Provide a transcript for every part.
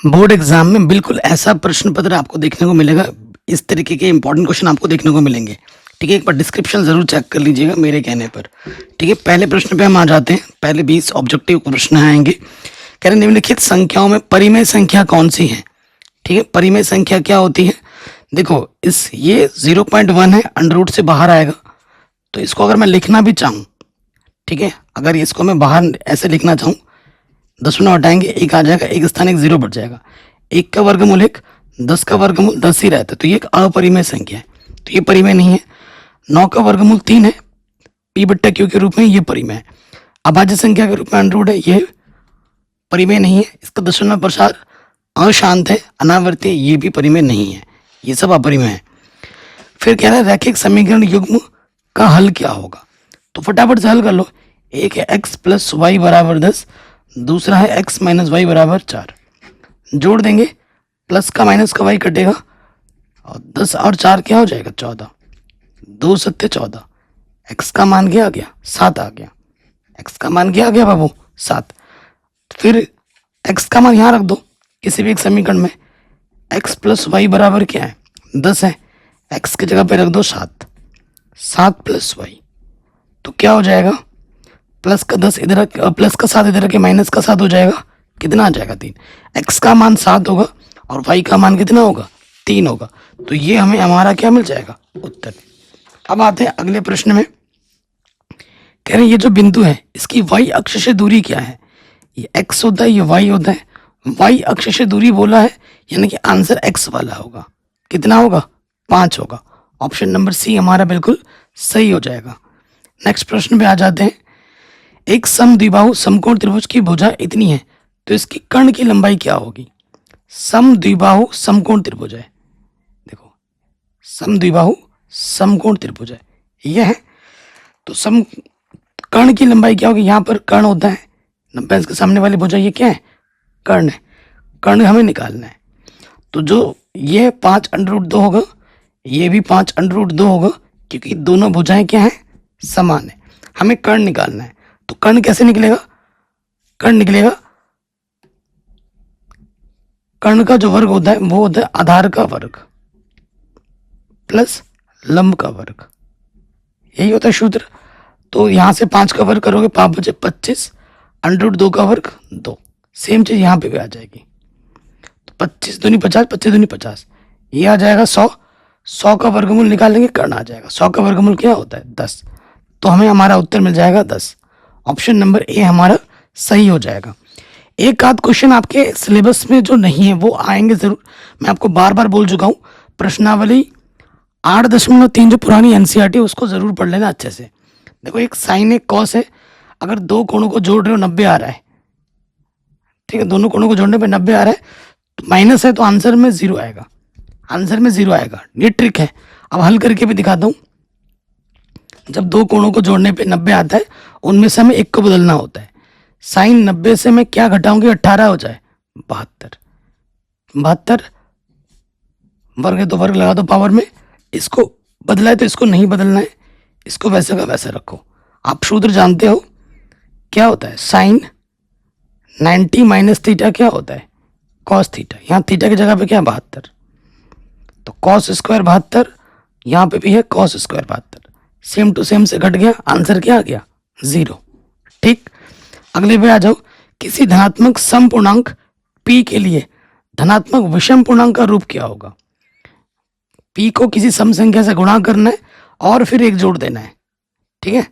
Board exam में बिल्कुल ऐसा प्रश्न पत्र आपको देखने को मिलेगा। इस तरीके के इंपॉर्टेंट क्वेश्चन आपको देखने को मिलेंगे। ठीक है, एक बार डिस्क्रिप्शन जरूर चेक कर लीजिएगा मेरे कहने पर। ठीक है, पहले प्रश्न पे हम आ जाते हैं। पहले 20 ऑब्जेक्टिव प्रश्न आएंगे। कह रहे निम्नलिखित संख्याओं में परिमेय संख्या कौन सी है। ठीक है, परिमेय संख्या क्या होती है। देखो ये 0.1 है, अंडर रूट से बाहर आएगा। तो इसको अगर मैं लिखना भी चाहूँ, ठीक है, अगर इसको मैं बाहर ऐसे लिखना चाहूँ, 10 में हटाएंगे 1 आ जाएगा, एक स्थान एक 0 बढ़ जाएगा। 1 का वर्गमूल 1, 10 का वर्गमूल 10 ही रहता है, तो ये एक अपरिमेय संख्या है, तो ये परिमेय नहीं है। 9 का वर्गमूल 3 है, पी बट्टा क्यू के रूप में, ये परिमेय है। अभाज्य संख्या के रूप में अंडर रूट है, ये परिमेय नहीं है। इसका दशमलव प्रसार अशांत है, अनावर्ती है, ये भी परिमेय नहीं है, ये सब अपरिमेय है। फिर कह रहा है रैखिक समीकरण युग्म का हल क्या होगा, तो फटाफट से हल कर लो। एक है x प्लस वाई बराबर 10, दूसरा है x माइनस वाई बराबर 4। जोड़ देंगे, प्लस का माइनस का y कटेगा और 10 और 4 क्या हो जाएगा 14, 2 सत्ते 14। x का मान क्या आ गया 7 आ गया, x का मान क्या आ गया बाबू 7। फिर x का मान यहाँ रख दो किसी भी एक समीकरण में। x प्लस वाई बराबर क्या है 10 है, x की जगह पे रख दो 7, 7 प्लस वाई, तो क्या हो जाएगा प्लस का 10 इधर, प्लस का 7 इधर के, माइनस का 7 हो जाएगा, कितना आ जाएगा 3। x का मान 7 होगा और y का मान कितना होगा 3 होगा, तो ये हमें हमारा क्या मिल जाएगा उत्तर। अब आते हैं अगले प्रश्न में। कह रहे हैं ये जो बिंदु है इसकी y अक्ष से दूरी क्या है। ये x होता है, ये y होता है। y अक्ष से दूरी बोला है, यानी कि आंसर x वाला होगा। कितना होगा 5 होगा। ऑप्शन नंबर सी हमारा बिल्कुल सही हो जाएगा। नेक्स्ट प्रश्न पे आ जाते हैं। एक समद्विबाहु समकोण त्रिभुज की भुजा इतनी है, तो इसकी कर्ण की लंबाई क्या होगी। समद्विबाहु समकोण त्रिभुज है, देखो समद्विबाहु समकोण त्रिभुज है यह है, तो सम कर्ण की लंबाई क्या होगी। यहाँ पर कर्ण होता है 90 अंश के सामने वाली भुजा, ये क्या है कर्ण है, कर्ण हमें निकालना है। तो जो ये 5 अंडर रूट 2 होगा, ये भी 5 अंडर रूट 2 होगा, क्योंकि दोनों भुजाएं क्या है समान है। हमें कर्ण निकालना है, तो कर्ण कैसे निकलेगा, कर्ण निकलेगा, कर्ण का जो वर्ग होता है वो होता है आधार का वर्ग प्लस लंब का वर्ग, यही होता है सूत्र। तो यहां से 5 का वर्ग करोगे 5 बचे 25, अंडर रूट 2 का वर्ग 2, सेम चीज यहां पे भी आ जाएगी। तो 25 दूनी 50, 25 दूनी 50, ये आ जाएगा 100। 100 का वर्गमूल निकालेंगे कर्ण आ जाएगा। 100 का वर्गमूल क्या होता है 10, तो हमें हमारा उत्तर मिल जाएगा 10। ऑप्शन नंबर ए हमारा सही हो जाएगा। एक आध क्वेश्चन आपके सिलेबस में जो नहीं है वो आएंगे जरूर, मैं आपको बार बार बोल चुका हूँ। प्रश्नावली 8.3 जो पुरानी एनसीईआरटी है उसको जरूर पढ़ लेना अच्छे से। देखो एक साइन एक कॉस है, अगर दो कोणों को जोड़ रहे हो 90 आ रहा है, ठीक है, दोनों कोणों को जोड़ने पे 90 आ रहा है, तो माइनस है तो आंसर में 0 आएगा, आंसर में 0 आएगा। ये ट्रिक है, अब हल करके भी दिखाता हूँ। जब दो कोणों को जोड़ने पे 90 आता है, उनमें से हमें एक को बदलना होता है। साइन 90 से मैं क्या घटाऊंगी 18 हो जाए 72, 72 वर्ग है तो वर्ग लगा दो पावर में। इसको बदला है तो इसको नहीं बदलना है, इसको वैसे का वैसे रखो। आप सूत्र जानते हो क्या होता है, साइन 90 माइनस थीटा क्या होता है कॉस थीटा। यहाँ थीटा की जगह पे क्या 72, तो कॉस स्क्वायर 72, यहाँ पे भी है cos square 72, same to same से घट गया, आंसर क्या आ गया 0। ठीक, अगले पे आ जाओ। किसी धनात्मक सम पूर्णांक p के लिए धनात्मक विषम पूर्णांक का रूप क्या होगा। p को किसी सम संख्या से गुणा करना है और फिर एक जोड़ देना है, ठीक है,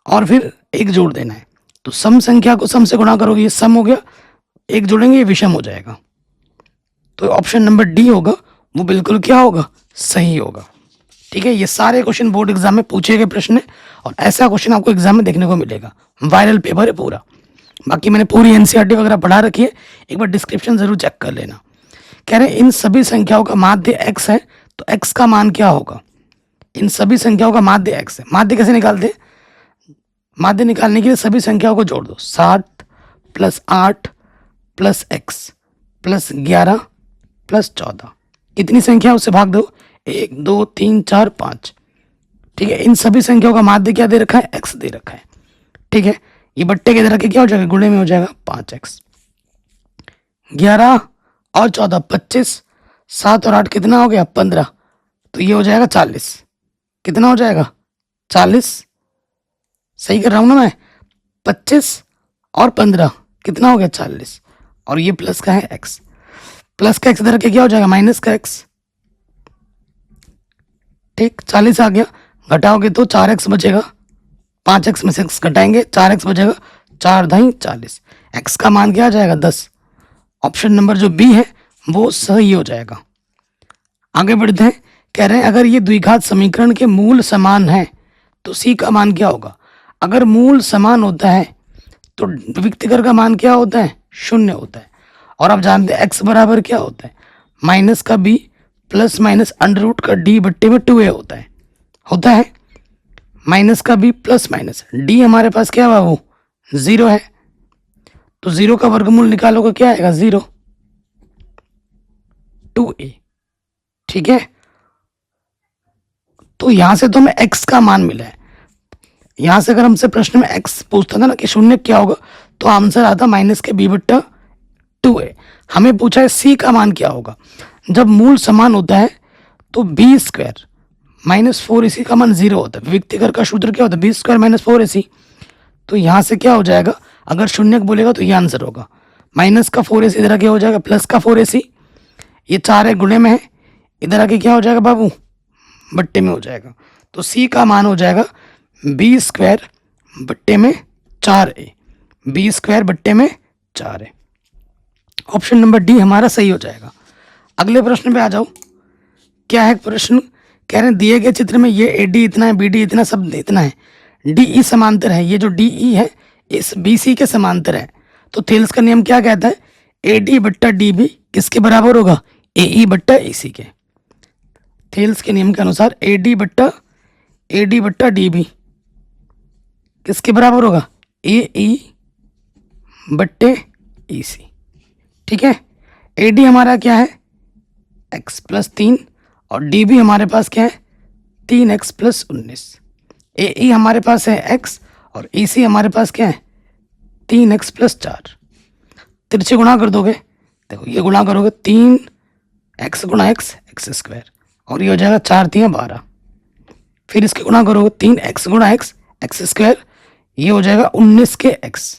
और फिर एक जोड़ देना है। तो सम संख्या को सम से गुणा करोगे, ये सम हो गया, एक जोड़ेंगे ये विषम हो जाएगा। तो ऑप्शन नंबर डी होगा, वो बिल्कुल क्या होगा सही होगा। ठीक है, ये सारे क्वेश्चन बोर्ड एग्जाम में पूछे गए प्रश्न है, और ऐसा क्वेश्चन आपको एग्जाम में देखने को मिलेगा। वायरल पेपर है पूरा। बाकी मैंने पूरी एनसीईआरटी वगैरह पढ़ा रखी है, एक बार डिस्क्रिप्शन जरूर चेक कर लेना। कह रहे हैं इन सभी संख्याओं का माध्य x है, तो x का मान क्या होगा। इन सभी संख्याओं का माध्य x है। माध्य कैसे निकालते हैं, माध्य निकालने के लिए सभी संख्याओं को जोड़ दो। 7 plus 8 plus x plus 11 plus 14, कितनी संख्या उससे भाग दो, 1 2 3 4 5। ठीक है, इन सभी संख्याओं का माध्य क्या दे रखा है x दे रखा है। ठीक है, ये बट्टे के इधर रखे क्या हो जाएगा गुणे में हो जाएगा 5x। 11 और 14 25, 7 और 8 कितना हो गया 15, तो ये हो जाएगा 40। कितना हो जाएगा 40, सही कर रहा हूँ ना मैं, 25 और 15 कितना हो गया 40, और ये प्लस का है x, प्लस का x इधर के क्या हो जाएगा माइनस का x। ठीक, 40 आ गया, घटाओगे तो 4x बचेगा, 5x में से x घटाएंगे 4x बचेगा, 4 दाई 40, x का मान क्या आ जाएगा 10। ऑप्शन नंबर जो बी है वो सही हो जाएगा। आगे बढ़ते हैं, कह रहे हैं अगर ये द्विघात समीकरण के मूल समान है तो सी का मान क्या होगा। अगर मूल समान होता है तो विविक्तिकर का मान क्या होता है 0 होता है, और आप जानते हैं x बराबर क्या होता है माइनस का b plus minus under root का d बट्टे में 2a होता है माइनस का b प्लस माइनस d हमारे पास क्या हुआ वो 0 है, तो 0 का वर्गमूल निकालोगे क्या आएगा 0, 2a। ठीक है, तो यहां से तो हमें x का मान मिला है। यहां से अगर हमसे प्रश्न में x पूछता था ना कि 0 क्या होगा, तो आंसर आता माइनस के b बट्टा 2a। हमें पूछा है c का मान क्या होगा। जब मूल समान होता है तो b स्क्वायर माइनस 4ac का मान 0 होता है। विविक्तिकर का सूत्र क्या होता है b स्क्वायर माइनस 4ac। तो यहाँ से क्या हो जाएगा, अगर 0 बोलेगा तो ये आंसर होगा, माइनस का 4ac इधर आके हो जाएगा प्लस का 4ac, ये 4 है गुणे में है, इधर आके क्या हो जाएगा बाबू बट्टे में हो जाएगा। तो c का मान हो जाएगा b स्क्वायर बट्टे में 4a, b स्क्वायर बट्टे में 4a। ऑप्शन नंबर डी हमारा सही हो जाएगा। अगले प्रश्न पे आ जाओ। क्या है प्रश्न, कह रहे हैं दिए गए चित्र में ये AD इतना है, BD इतना, सब इतना है, DE समांतर है, ये जो DE है इस BC के समांतर है। तो थेल्स का नियम क्या कहता है, AD बट्टा DB किसके बराबर होगा AE बट्टा AC के। थेल्स के नियम के अनुसार AD बट्टा DB किसके बराबर होगा AE बट्टे EC। ठीक है, AD हमारा क्या है x प्लस 3 और DB हमारे पास क्या है 3x प्लस 19। AE हमारे पास है x और EC हमारे पास क्या है 3x प्लस 4। तिरछे गुणा कर दोगे, देखो ये गुणा करोगे 3x गुणा x एक्स स्क्वायर, और ये हो जाएगा 4 3 12। फिर इसके गुणा करोगे 3x गुणा x एक्स स्क्वायर, ये हो जाएगा 19 के x।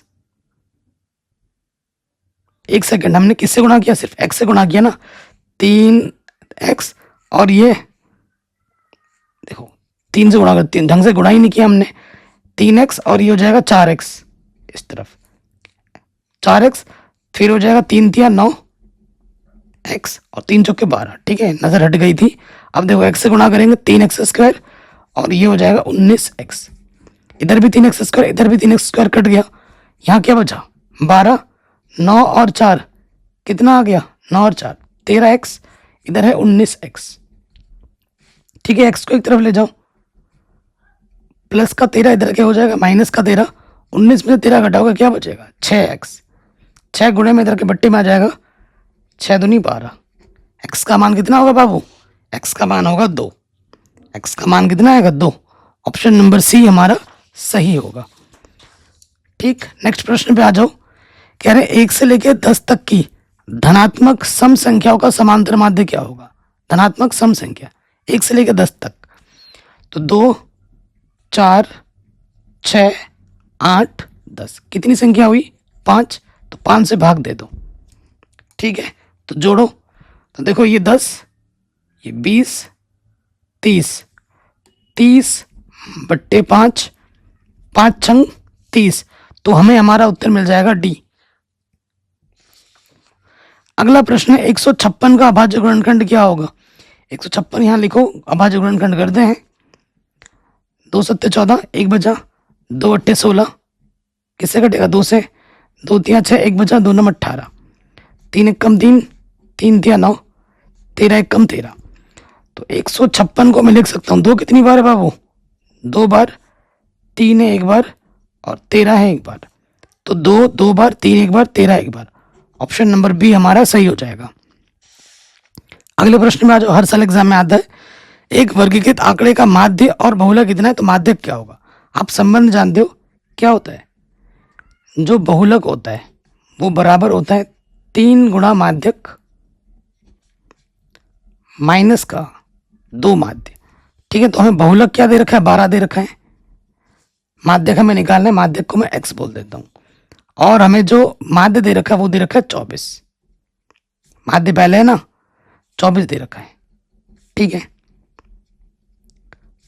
एक सेकंड, हमने किससे गुणा किया, सिर्फ x से गुणा किया ना, 3x और ये देखो 3 से गुणा कर, 3 ढंग से गुणा ही नहीं किया हमने, 3x और ये हो जाएगा 4x इस तरफ 4x, फिर हो जाएगा 3 3 9x और 3 चौके 12। ठीक है, नजर हट गई थी। अब देखो x से गुणा करेंगे 3x स्क्वायर और ये हो जाएगा 19x, इधर भी 3x स्क्वायर इधर भी 3x स्क्वायर कट गया, यहाँ क्या बचा 12, 9 और 4 कितना आ गया 9 और 4 13x, इधर है 19x। ठीक है, x को एक तरफ ले जाओ, प्लस का 13 इधर क्या हो जाएगा माइनस का 13, 19 में से 13 घटाओगे क्या बचेगा 6x, 6 गुणे में इधर के बट्टे में आ जाएगा 6 दूनी 12। x का मान कितना होगा बाबू, x का मान होगा 2, x का मान कितना आएगा 2। ऑप्शन नंबर सी हमारा सही होगा। ठीक, नेक्स्ट प्रश्न पे आ जाओ। कह रहे 1 से लेकर 10 तक की धनात्मक सम संख्याओं का समांतर माध्य क्या होगा। धनात्मक सम संख्या 1 से लेकर 10 तक, तो 2 4 6 8 10 कितनी संख्या हुई 5, तो 5 से भाग दे दो। ठीक है, तो जोड़ो, तो देखो ये 10 ये 20 30, 30 बट्टे 5, 5 छंग 30, तो हमें हमारा उत्तर मिल जाएगा डी। अगला प्रश्न है 156 का अभाज्य गुणनखंड क्या होगा। 156 यहाँ लिखो, अभाज्य गुणनखंड करते हैं। 2 सत्ते 14, 1 बचा, 2 अट्ठे 16, किससे कटेगा 2 से, 2 तिया 6, 1 बचा, 2 नम 18, 3 एक कम 3, 3 तिया 9, 13 एक कम 13। तो 156 को मैं लिख सकता हूँ 2 कितनी बार है बाबू 2 बार, 3 है 1 बार और 13 है 1 बार, तो 2 2 बार, 3 1 बार, 13 1 बार। ऑप्शन नंबर बी हमारा सही हो जाएगा। अगले प्रश्न में आ जाओ, हर साल एग्जाम में आता है, एक वर्गीकृत आंकड़े का माध्य और बहुलक कितना है, तो माध्यक क्या होगा। आप संबंध जानते हो क्या होता है, जो बहुलक होता है वो बराबर होता है 3 गुणा माध्यक माइनस का 2 माध्य। ठीक है, तो हमें बहुलक क्या दे रखा है, 12 दे रखा है। माध्यक हमें निकालना है, माध्यक को मैं x बोल देता हूँ। और हमें जो माध्य दे रखा है वो दे रखा है 24। माध्य पहले है ना, 24 दे रखा है। ठीक है,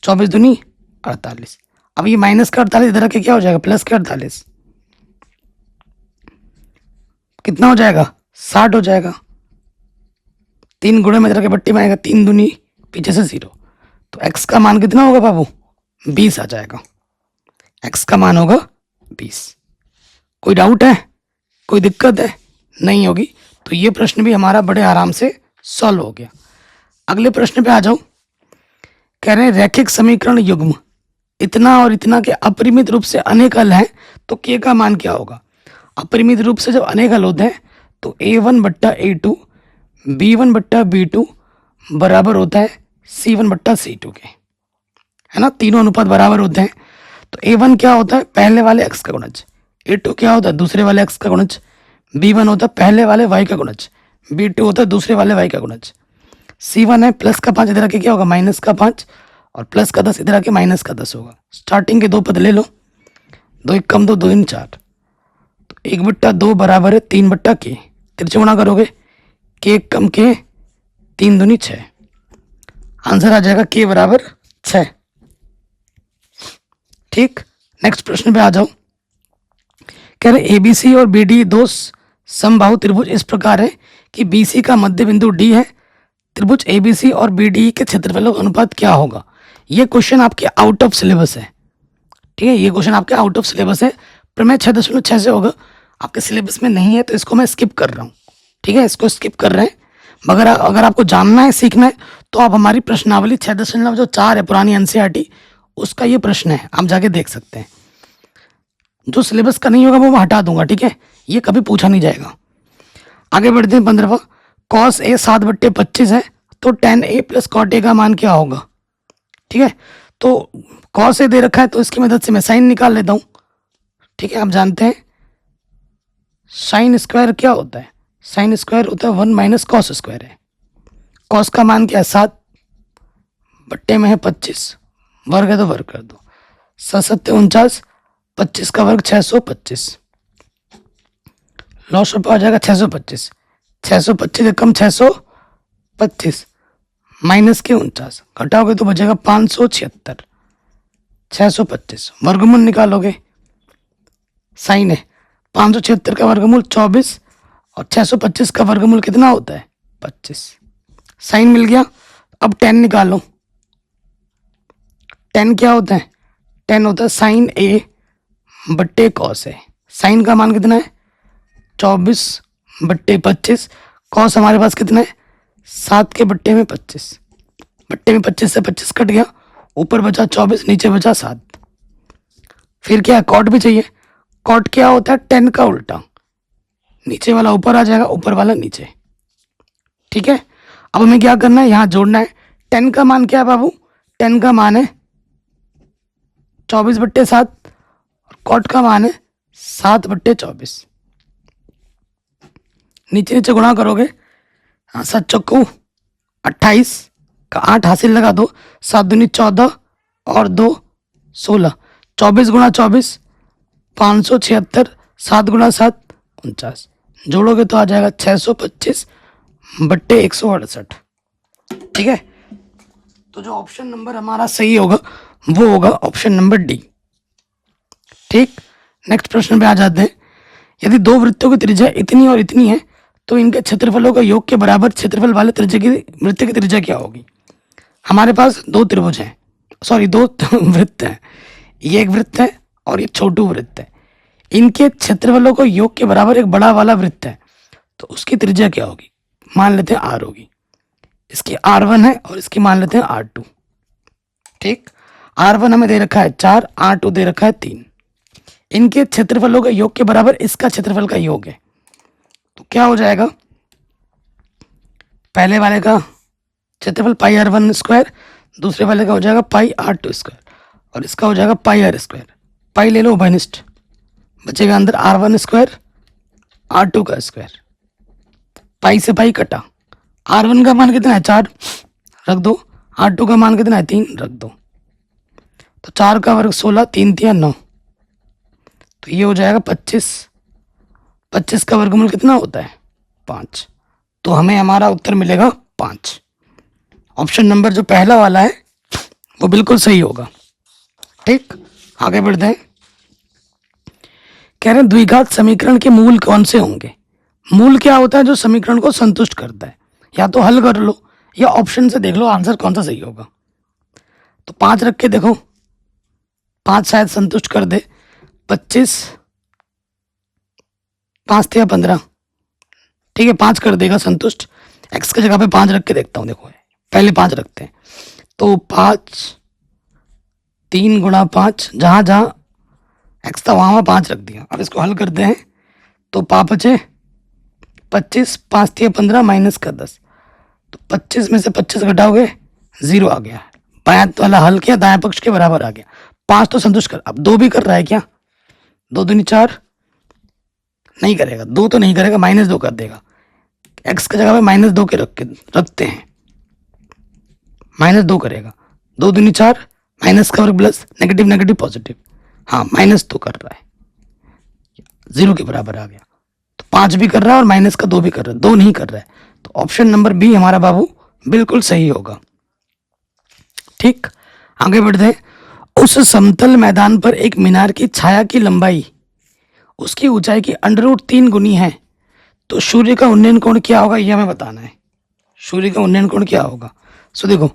24 दूनी 48। अब ये माइनस का 48 इधर के क्या हो जाएगा, प्लस का 48। कितना हो जाएगा, 60 हो जाएगा। 3 गुणे में इधर के पट्टी में आएगा, 3 दूनी पीछे से 0, तो x का मान कितना होगा बाबू, 20 आ जाएगा। x का मान होगा 20। कोई डाउट है, कोई दिक्कत है, नहीं होगी। तो ये प्रश्न भी हमारा बड़े आराम से सॉल्व हो गया। अगले प्रश्न पे आ जाओ। कह रहे हैं रैखिक समीकरण युग्म इतना और इतना के अपरिमित रूप से अनेक हल हैं तो k का मान क्या होगा। अपरिमित रूप से जब अनेक हल होते हैं तो a1 बट्टा a2 b1 बट्टा b2 बराबर होता है c1 बट्टा c2 के, है ना। तीनों अनुपात बराबर होते हैं। तो a1 क्या होता है, पहले वाले x का गुणज। a2 क्या होता है, दूसरे वाले x का गुणज। b1 होता है पहले वाले y का गुणज। b2 होता है दूसरे वाले y का गुणज। c1 है प्लस का 5 इधर आके क्या होगा, माइनस का 5, और प्लस का 10 इधर आके माइनस का 10 होगा। स्टार्टिंग के 2 पद ले लो, 2 1 कम 2 2 3 4, तो 1 बट्टा 2 बराबर है 3 बट्टा के। तिरछे गुणा करोगे, के कम के 3 दूनी 6, आंसर आ जाएगा के बराबर 6। ठीक, नेक्स्ट प्रश्न पे आ जाओ। कह रहे एबीसी और बीडी दो समबाहु त्रिभुज इस प्रकार है कि बीसी का मध्य बिंदु डी है। त्रिभुज एबीसी और बीडी के क्षेत्रफलों का अनुपात क्या होगा। ये क्वेश्चन आपके आउट ऑफ सिलेबस है। ठीक है, ये क्वेश्चन आपके आउट ऑफ सिलेबस है। प्रमेय 6.6 से होगा, आपके सिलेबस में नहीं है तो इसको मैं स्किप कर रहा हूँ। ठीक है, इसको स्किप कर रहे हैं। मगर अगर आपको जानना है, सीखना है, तो आप हमारी प्रश्नावली 6.4 है पुरानी एनसीईआरटी, उसका ये प्रश्न है, आप जाके देख सकते हैं। जो सिलेबस का नहीं होगा वो मैं हटा दूंगा। ठीक है, ये कभी पूछा नहीं जाएगा। आगे बढ़ते हैं 15वां। कॉस ए 7/25 है तो tan a plus cot A का मान क्या होगा। ठीक है, तो कॉस ए दे रखा है तो इसकी मदद से मैं साइन निकाल लेता हूँ। ठीक है, आप जानते हैं साइन स्क्वायर क्या होता है, साइन स्क्वायर होता है 1 माइनस कॉस स्क्वायर है। कॉस का मान क्या है, 7 बट्टे में है 25, वर्ग है तो वर्ग कर दो, 7 49, 25 का वर्ग 625, लॉस रुपये आ जाएगा 625। 625 एकम 625 माइनस के 49 घटाओगे तो बचेगा 576। 625 वर्गमूल निकालोगे, साइन है 576 का वर्गमूल 24 और 625 का वर्गमूल कितना होता है 25। साइन मिल गया। अब tan निकालो। tan क्या होता है, tan होता है साइन ए बट्टे कॉस है। साइन का मान कितना है 24/25। कॉस हमारे पास कितना है 7 के बट्टे में 25, बट्टे में 25 से 25 कट गया, ऊपर बचा 24, नीचे बचा 7। फिर क्या, कॉट भी चाहिए। कॉट क्या होता है tan का उल्टा, नीचे वाला ऊपर आ जाएगा, ऊपर वाला नीचे। ठीक है, अब हमें क्या करना है, यहाँ जोड़ना है। tan का मान क्या है बाबू, tan का मान है 24/7 और कॉट का मान है 7/24। नीचे नीचे गुणा करोगे, 7 चौको 28 का 8 हासिल लगा दो, 7 दूनी 14 और 2 16, 24 गुणा 24 576, 7 गुणा 7 49, जोड़ोगे तो आ जाएगा 625/168। ठीक है, तो जो ऑप्शन नंबर हमारा सही होगा वो होगा ऑप्शन नंबर डी। ठीक, नेक्स्ट प्रश्न पे आ जाते हैं। यदि दो वृत्तों की त्रिज्या इतनी और इतनी है तो इनके क्षेत्रफलों का योग के बराबर क्षेत्रफल वाले त्रिज्या की वृत्त की त्रिज्या क्या होगी। हमारे पास दो त्रिभुज हैं, सॉरी दो वृत्त हैं, ये एक वृत्त है और ये छोटू वृत्त है। इनके क्षेत्रफलों को योग के बराबर एक बड़ा वाला वृत्त है, तो उसकी त्रिज्या क्या होगी, मान लेते हैं r होगी। इसकी r1 है और इसकी मान लेते हैं r2। ठीक, r1 हमें दे रखा है 4, r2 दे रखा है 3। इनके क्षेत्रफलों का योग के बराबर इसका क्षेत्रफल का योग है, तो क्या हो जाएगा, पहले वाले का क्षेत्रफल पाई r1 स्क्वायर, दूसरे वाले का हो जाएगा पाई r2 स्क्वायर और इसका हो जाएगा पाई r स्क्वायर। पाई ले लो उभयनिष्ठ, बचेगा अंदर r1 स्क्वायर r2 का स्क्वायर। पाई से पाई कटा, r1 का मान कितना है 4, रख दो। R2 का मान कितना है 3, रख दो। तो 4 का वर्ग 16, 3 3 9, तो ये हो जाएगा 25। 25 का वर्गमूल कितना होता है 5, तो हमें हमारा उत्तर मिलेगा 5। ऑप्शन नंबर जो पहला वाला है वो बिल्कुल सही होगा। ठीक, आगे बढ़ते हैं। कह रहे हैं द्विघात समीकरण के मूल कौन से होंगे। मूल क्या होता है, जो समीकरण को संतुष्ट करता है। या तो हल कर लो या ऑप्शन से देख लो आंसर कौन सा सही होगा। तो 5 रख के देखो, 5 शायद संतुष्ट कर दे। 25, 5 थे 15, ठीक है 5 कर देगा संतुष्ट। x की जगह पे 5 रख के देखता हूँ, देखो पहले 5 रखते हैं। तो 5, 3 गुणा 5, जहाँ जहाँ x था वहाँ 5 रख दिया। अब इसको हल करते हैं तो 5 बचे 25, 5 थे 15 माइनस का 10, तो 25 में से 25 घटाओगे 0 आ गया। बायां वाला हल किया, दाएं पक्ष के बराबर आ गया। 5 तो संतुष्ट कर, अब 2 भी कर रहा है क्या, 2 दूनी 4, नहीं करेगा, 2 तो नहीं करेगा, -2 कर देगा। x की जगह पे -2 के रखते हैं, -2 करेगा। 2 दूनी 4, माइनस का वर्ग प्लस, नेगेटिव नेगेटिव पॉजिटिव, हाँ -2 कर रहा है, 0 के बराबर आ गया। तो 5 भी कर रहा है और माइनस का 2 भी कर रहा है, 2 नहीं कर रहा है। तो ऑप्शन नंबर बी हमारा बाबू बिल्कुल सही होगा। ठीक, आगे बढ़ते हैं। उस समतल मैदान पर एक मीनार की छाया की लंबाई उसकी ऊंचाई की √3 गुनी है, तो सूर्य का उन्नयन कोण क्या होगा, ये हमें बताना है। सूर्य का उन्नयन कोण क्या होगा। सो देखो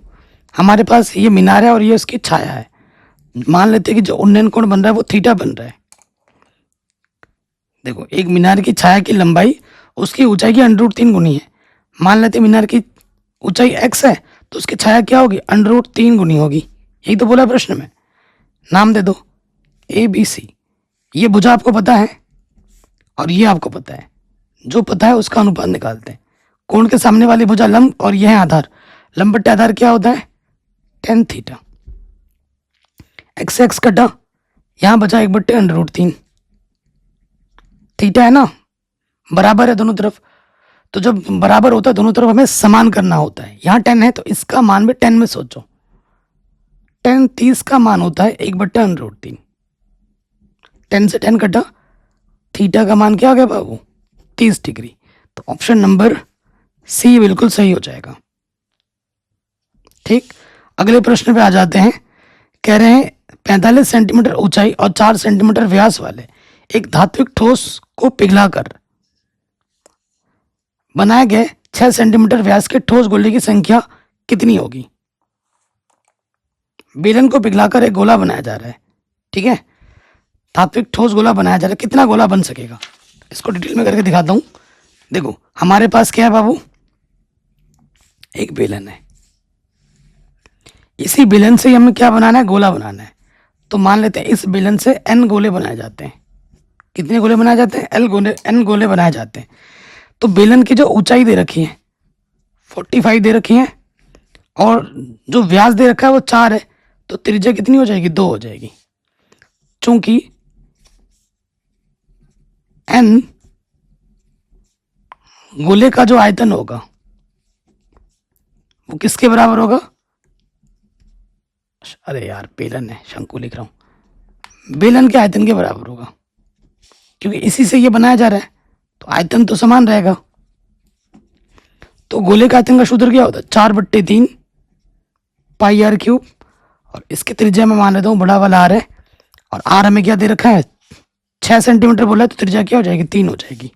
हमारे पास ये मीनार है और ये उसकी छाया है। मान लेते हैं कि जो उन्नयन कोण बन रहा है वो थीटा बन रहा है। देखो एक मीनार की छाया की लंबाई उसकी ऊंचाई की √3 गुनी है। मान लेते मीनार की ऊंचाई x है तो उसकी छाया क्या होगी, √3 गुनी होगी। यही तो बोला प्रश्न में। नाम दे दो ABC। ये भुजा आपको पता है और ये आपको पता है, जो पता है उसका अनुपात निकालते हैं। कोण के सामने वाली भुजा लंब और यह है आधार। लंब बट्टे आधार क्या होता है, tan थीटा। x से x कटा, यहाँ बचा 1/√3। थीटा है ना, बराबर है दोनों तरफ, तो जब बराबर होता है दोनों तरफ हमें समान करना होता है। यहाँ 10 है तो इसका मान भी 10 में सोचो। 10 30 का मान होता है 1/√3। 10 से 10 कटा, थीटा का मान क्या आ गया बाबू, 30 डिग्री। तो ऑप्शन नंबर सी बिल्कुल सही हो जाएगा। ठीक, अगले प्रश्न पे आ जाते हैं। कह रहे हैं 45 सेंटीमीटर ऊंचाई और 4 सेंटीमीटर व्यास वाले एक धात्विक ठोस को पिघलाकर बनाए गए 6 सेंटीमीटर व्यास के ठोस गोले की संख्या कितनी होगी। बेलन को पिघलाकर एक गोला बनाया जा रहा है, ठीक है, धात्विक ठोस गोला बनाया जा रहा है। कितना गोला बन सकेगा, इसको डिटेल में करके दिखाता हूं। देखो हमारे पास क्या है बाबू, एक बेलन है। इसी बेलन से हमें क्या बनाना है, गोला बनाना है। तो मान लेते हैं इस बेलन से n गोले बनाए जाते हैं। कितने गोले बनाए जाते हैं, n गोले बनाए जाते हैं। तो बेलन की जो ऊंचाई दे रखी है 45 दे रखी है और जो व्यास दे रखा है वो 4 है, तो त्रिज्या कितनी हो जाएगी, 2 हो जाएगी। चूंकि n गोले का जो आयतन होगा वो किसके बराबर होगा, अरे यार बेलन है, शंकु लिख रहा हूं, बेलन के आयतन के बराबर होगा, क्योंकि इसी से ये बनाया जा रहा है तो आयतन तो समान रहेगा। तो गोले का आयतन का सूत्र क्या होता है, 4/3 πr³। और इसकी त्रिज्या में मान लेता हूँ बड़ा वाला r है, और r हमें क्या दे रखा है, 6 सेंटीमीटर बोला है, तो त्रिज्या क्या हो जाएगी, 3 हो जाएगी।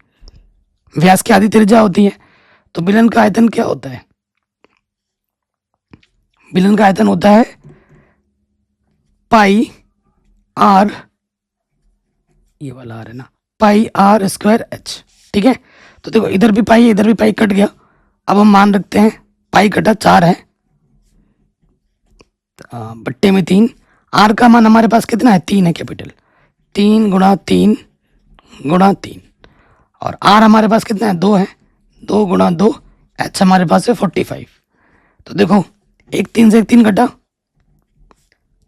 व्यास की आधी त्रिज्या होती है। तो बेलन का आयतन क्या होता है, बेलन का आयतन होता है πr, ये वाला r है ना, πr²h। ठीक है, तो देखो इधर भी पाई है इधर भी पाई, कट गया। अब हम मान रखते हैं पाई कटा 4 है, बट्टे में 3। r का मान हमारे पास कितना है, 3 है कैपिटल, 3 × 3 × 3। और r हमारे पास कितना है, 2 है, 2 × 2, h हमारे पास है 45। तो देखो 3 से 3 कटा,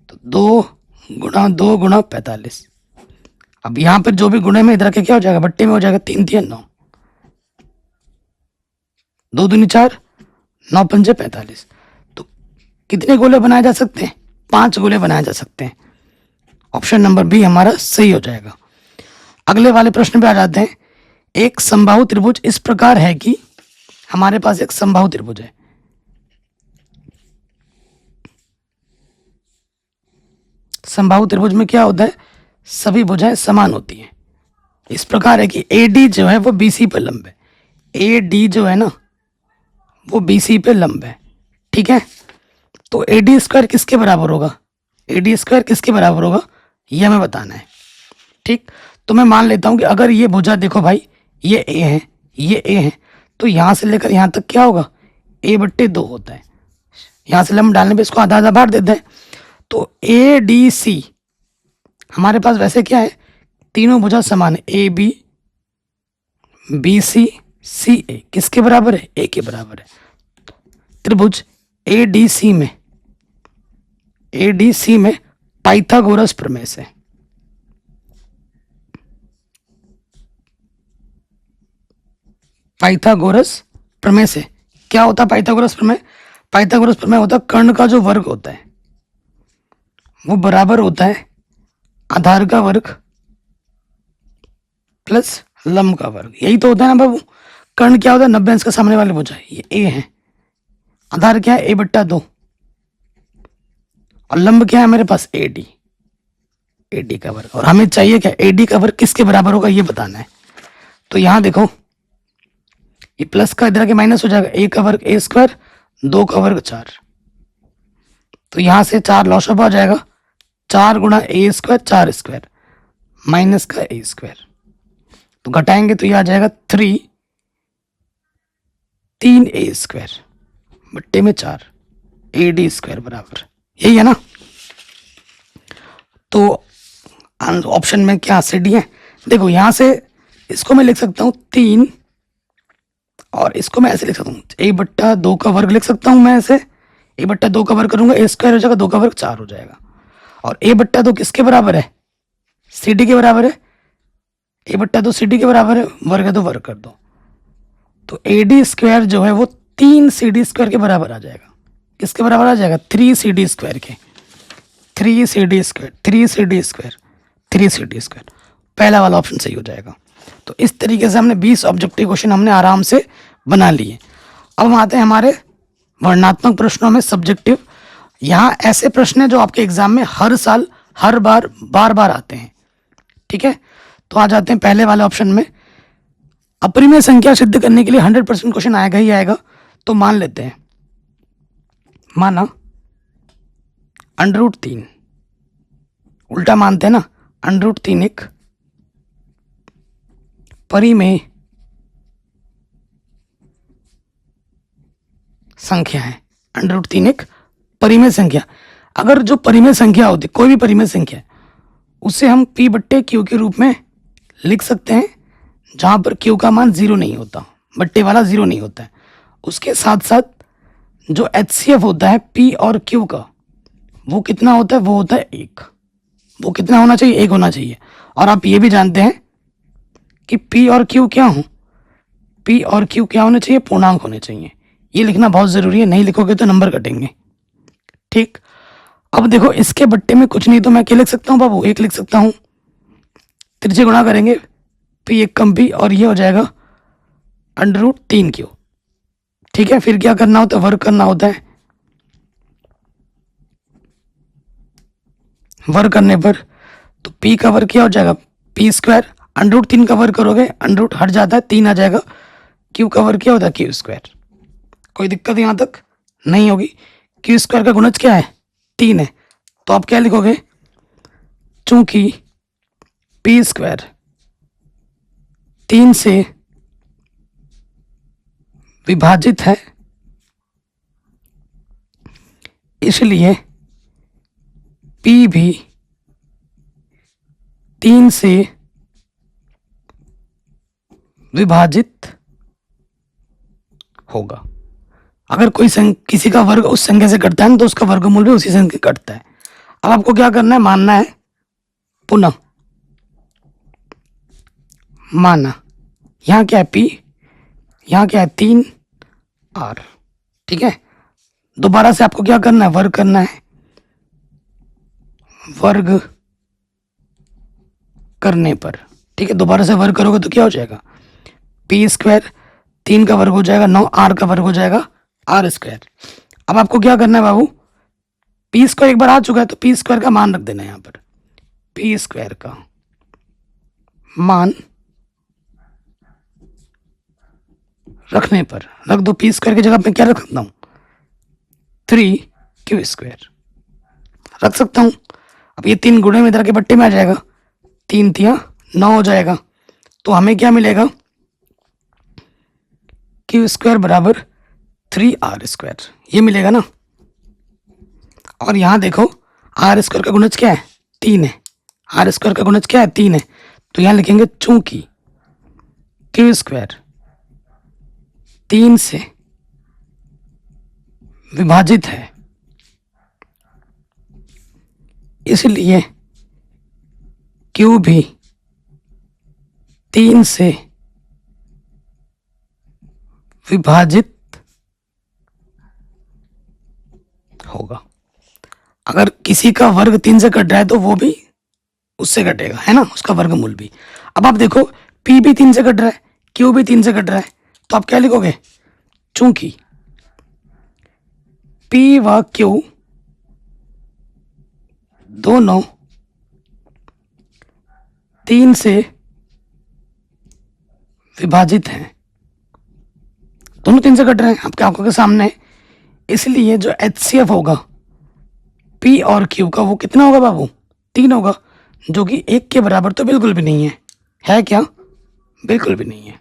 तो 2 × 2 × 45। अब यहाँ पर जो भी गुणे में इधर के क्या हो जाएगा, बट्टे में हो जाएगा, 3 3 9, 2 दूनी 4, 9 पंजे 45। तो कितने गोले बनाए जा सकते हैं? 5 गोले बनाए जा सकते हैं। ऑप्शन नंबर बी हमारा सही हो जाएगा। अगले वाले प्रश्न पे आ जाते हैं। एक समबाहु त्रिभुज इस प्रकार है कि हमारे पास एक समबाहु त्रिभुज है। समबाहु त्रिभुज में क्या होता है? सभी भुजाएं समान होती हैं। इस प्रकार है कि AD जो है वो BC पर लंब है। AD जो है ना वो BC पे लंब है। ठीक है, तो AD स्क्वायर किसके बराबर होगा? AD स्क्वायर किसके बराबर होगा ये हमें बताना है। ठीक, तो मैं मान लेता हूं कि अगर ये भुजा देखो भाई, ये A है, ये A है, तो यहां से लेकर यहां तक क्या होगा? A/2 होता है। यहां से लंब डालने पे इसको आधा आधा बांट देते हैं। तो ADC हमारे पास वैसे क्या है? तीनों भुजा समान है। AB BC CA किसके बराबर है? A के बराबर है। त्रिभुज ADC में पाइथागोरस प्रमेय से पाइथागोरस प्रमेय से क्या होता है? पाइथागोरस प्रमेय, पाइथागोरस प्रमेय होता है कर्ण का जो वर्ग होता है वो बराबर होता है आधार का वर्ग प्लस लंब का वर्ग। यही तो होता है ना बाबू। कर्ण क्या होता है? 90 अंश का सामने वाले भुजा, ये A है। आधार क्या है? A/2। और लंब क्या है मेरे पास? AD का वर्ग। और हमें चाहिए क्या? AD का वर्ग किसके बराबर होगा ये बताना है। तो यहां देखो, ये प्लस का इधर के माइनस हो जाएगा। A का वर्ग A स्क्वायर, 2 का वर्ग 4। तो यहां से 4 लॉस ऑफ हो जाएगा। 4 गुणा A स्क्वायर 4 स्क्वायर माइनस का A स्क्वायर, तो घटाएंगे तो ये आ जाएगा 3A स्क्वायर बट्टे में 4 AD स्क्वायर बराबर, यही है ना। तो ऑप्शन में क्या सी डी है? देखो यहां से इसको मैं लिख सकता हूं 3, और इसको मैं ऐसे लिख सकता हूँ A/2 का वर्ग लिख सकता हूं मैं ऐसे। A/2 का वर्ग करूंगा A स्क्वायर हो जाएगा, 2 का वर्ग 4 हो जाएगा। और A/2 किसके बराबर है? CD के बराबर है। A/2 CD के बराबर है, वर्ग है तो वर्ग कर दो। तो AD स्क्वायर जो है वो 3 CD स्क्वायर के बराबर आ जाएगा। किसके बराबर आ जाएगा? 3 CD स्क्वायर के। 3 CD square 3 CD square 3 CD square, पहला वाला ऑप्शन सही हो जाएगा। तो इस तरीके से हमने 20 ऑब्जेक्टिव क्वेश्चन हमने आराम से बना लिए। अब हम आते हैं हमारे वर्णनात्मक प्रश्नों में, सब्जेक्टिव। यहाँ ऐसे प्रश्न हैं जो आपके एग्जाम में हर साल हर बार बार आते हैं। ठीक है, तो आ जाते हैं पहले वाले ऑप्शन में। अपरिमेय संख्या सिद्ध करने के लिए 100% क्वेश्चन आएगा ही आएगा। तो मान लेते हैं, माना √3, उल्टा मानते हैं ना, √3 एक परिमेय संख्या है। √3 एक परिमेय संख्या। अगर जो परिमेय संख्या होती, कोई भी परिमेय संख्या है, उसे हम P/Q के रूप में लिख सकते हैं, जहां पर Q का मान 0 नहीं होता, बट्टे वाला 0 नहीं होता है। उसके साथ साथ जो HCF होता है P और Q का, वो कितना होता है? वो होता है 1। वो कितना होना चाहिए? 1 होना चाहिए। और आप ये भी जानते हैं कि P और Q क्या हो? P और Q क्या होने चाहिए? पूर्णांक होने चाहिए। ये लिखना बहुत जरूरी है, नहीं लिखोगे तो नंबर कटेंगे। ठीक, अब देखो इसके बट्टे में कुछ नहीं, तो मैं क्या लिख सकता हूँ बाबू? 1 लिख सकता हूँ। तिरछे गुणा करेंगे P 1 कम P, और ये हो जाएगा √3Q। ठीक है, फिर क्या करना होता है? वर्ग करना होता है। वर्ग करने पर तो P का वर्ग क्या हो जाएगा? P square. √3 का वर्ग करोगे, √ हट जाता है, 3 आ जाएगा। Q का वर्ग क्या होता है? Q square. कोई दिक्कत यहां तक नहीं होगी। Q स्क्वायर का गुणज क्या है? 3 है। तो आप क्या लिखोगे? चूंकि P स्क्वायर 3 से विभाजित है, इसलिए P भी 3 से विभाजित होगा। अगर कोई किसी का वर्ग उस संख्या से कटता है ना, तो उसका वर्गमूल भी उसी संख्या से कटता है। अब आपको क्या करना है? मानना है। पुनः माना यहां क्या है? P, यहां क्या है? 3R। ठीक है, दोबारा से आपको क्या करना है, वर्ग करना है। वर्ग करने पर, ठीक है, दोबारा से वर्ग करोगे तो क्या हो जाएगा, पी स्क्वायर, 3 का वर्ग हो जाएगा 9, आर का वर्ग हो जाएगा आर स्क्वायर। अब आपको क्या करना है बाबू, पी स्क्वायर एक बार आ चुका है तो पी स्क्वायर का मान रख देना है यहाँ पर। पी स्क्वायर का मान रखने पर रख दो, पी स्क्वायर की जगह पे क्या रख सकता हूँ, 3 क्यू स्क्वायर रख सकता हूँ। अब ये 3 गुणे में इधर के बट्टे में आ जाएगा, 3 3 9 हो जाएगा। तो हमें क्या मिलेगा, क्यू स्क्वायर बराबर 3r स्क्वायर, ये मिलेगा ना। और यहाँ देखो आर स्क्वायर का गुणज क्या है, 3 है। आर स्क्वायर का गुणज क्या है, 3 है। तो यहाँ लिखेंगे चूंकि क्यू स्क्वायर 3 से विभाजित है, इसलिए क्यू भी 3 से विभाजित होगा। अगर किसी का वर्ग 3 से कट रहा है तो वो भी उससे कटेगा, है ना, उसका वर्गमूल भी। अब आप देखो P भी 3 से कट रहा है, Q भी 3 से कट रहा है, तो आप क्या लिखोगे, चूंकि P व Q दोनों 3 से विभाजित हैं, दोनों 3 से कट रहे हैं आपके आंखों के सामने, इसलिए जो HCF होगा P और Q का वो कितना होगा बाबू, 3 होगा, जो कि 1 के बराबर तो बिल्कुल भी नहीं है क्या, बिल्कुल भी नहीं है,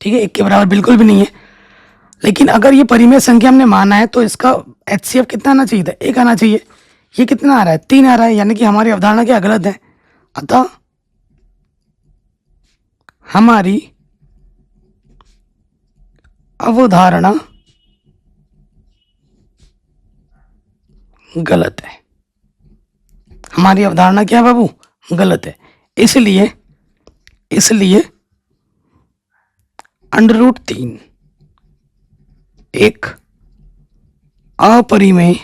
ठीक है, 1 के बराबर बिल्कुल भी नहीं है। लेकिन अगर ये परिमेय संख्या हमने माना है तो इसका HCF कितना आना चाहिए था, 1 आना चाहिए। ये कितना आ रहा है, 3 आ रहा है, यानी कि हमारी अवधारणा क्या गलत है। अतः हमारी अवधारणा गलत है, हमारी अवधारणा क्या है बाबू, गलत है। इसलिए √3 एक अपरिमेय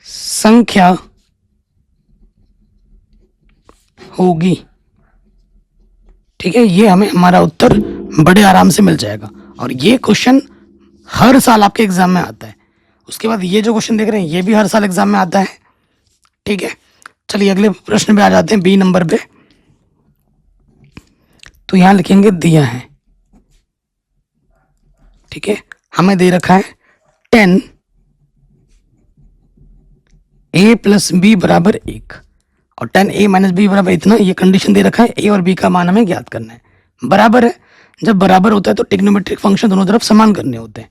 संख्या होगी, ठीक है। ये हमें हमारा उत्तर बड़े आराम से मिल जाएगा, और ये क्वेश्चन हर साल आपके एग्जाम में आता है। उसके बाद ये जो क्वेश्चन देख रहे हैं ये भी हर साल एग्जाम में आता है, ठीक है। चलिए अगले प्रश्न पे आ जाते हैं, बी नंबर पे। तो यहां लिखेंगे दिया है, ठीक है, हमें दे रखा है 10a + b बराबर 1 और 10a - b बराबर इतना, ये कंडीशन दे रखा है। a और b का मान हमें ज्ञात करना है। बराबर है, जब बराबर होता है तो ट्रिग्नोमेट्रिक फंक्शन दोनों तरफ समान करने होते हैं,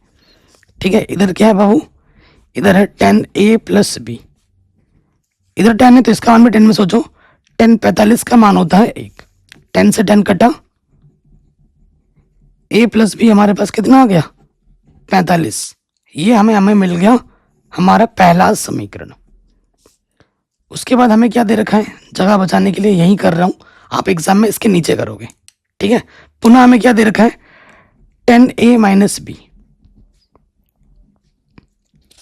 ठीक है। इधर क्या है बाबू, इधर है 10a + b, इधर 10 है तो इसका मान भी 10 में सोचो, 10 45 का मान होता है 1, 10 से 10 कटा, a + b हमारे पास कितना आ गया, 45। ये हमें मिल गया हमारा पहला समीकरण। उसके बाद हमें क्या दे रखा है, जगह बचाने के लिए यही कर रहा हूं, आप एग्जाम में इसके नीचे करोगे, ठीक है। पुनः हमें क्या दे रखा है, 10a - b,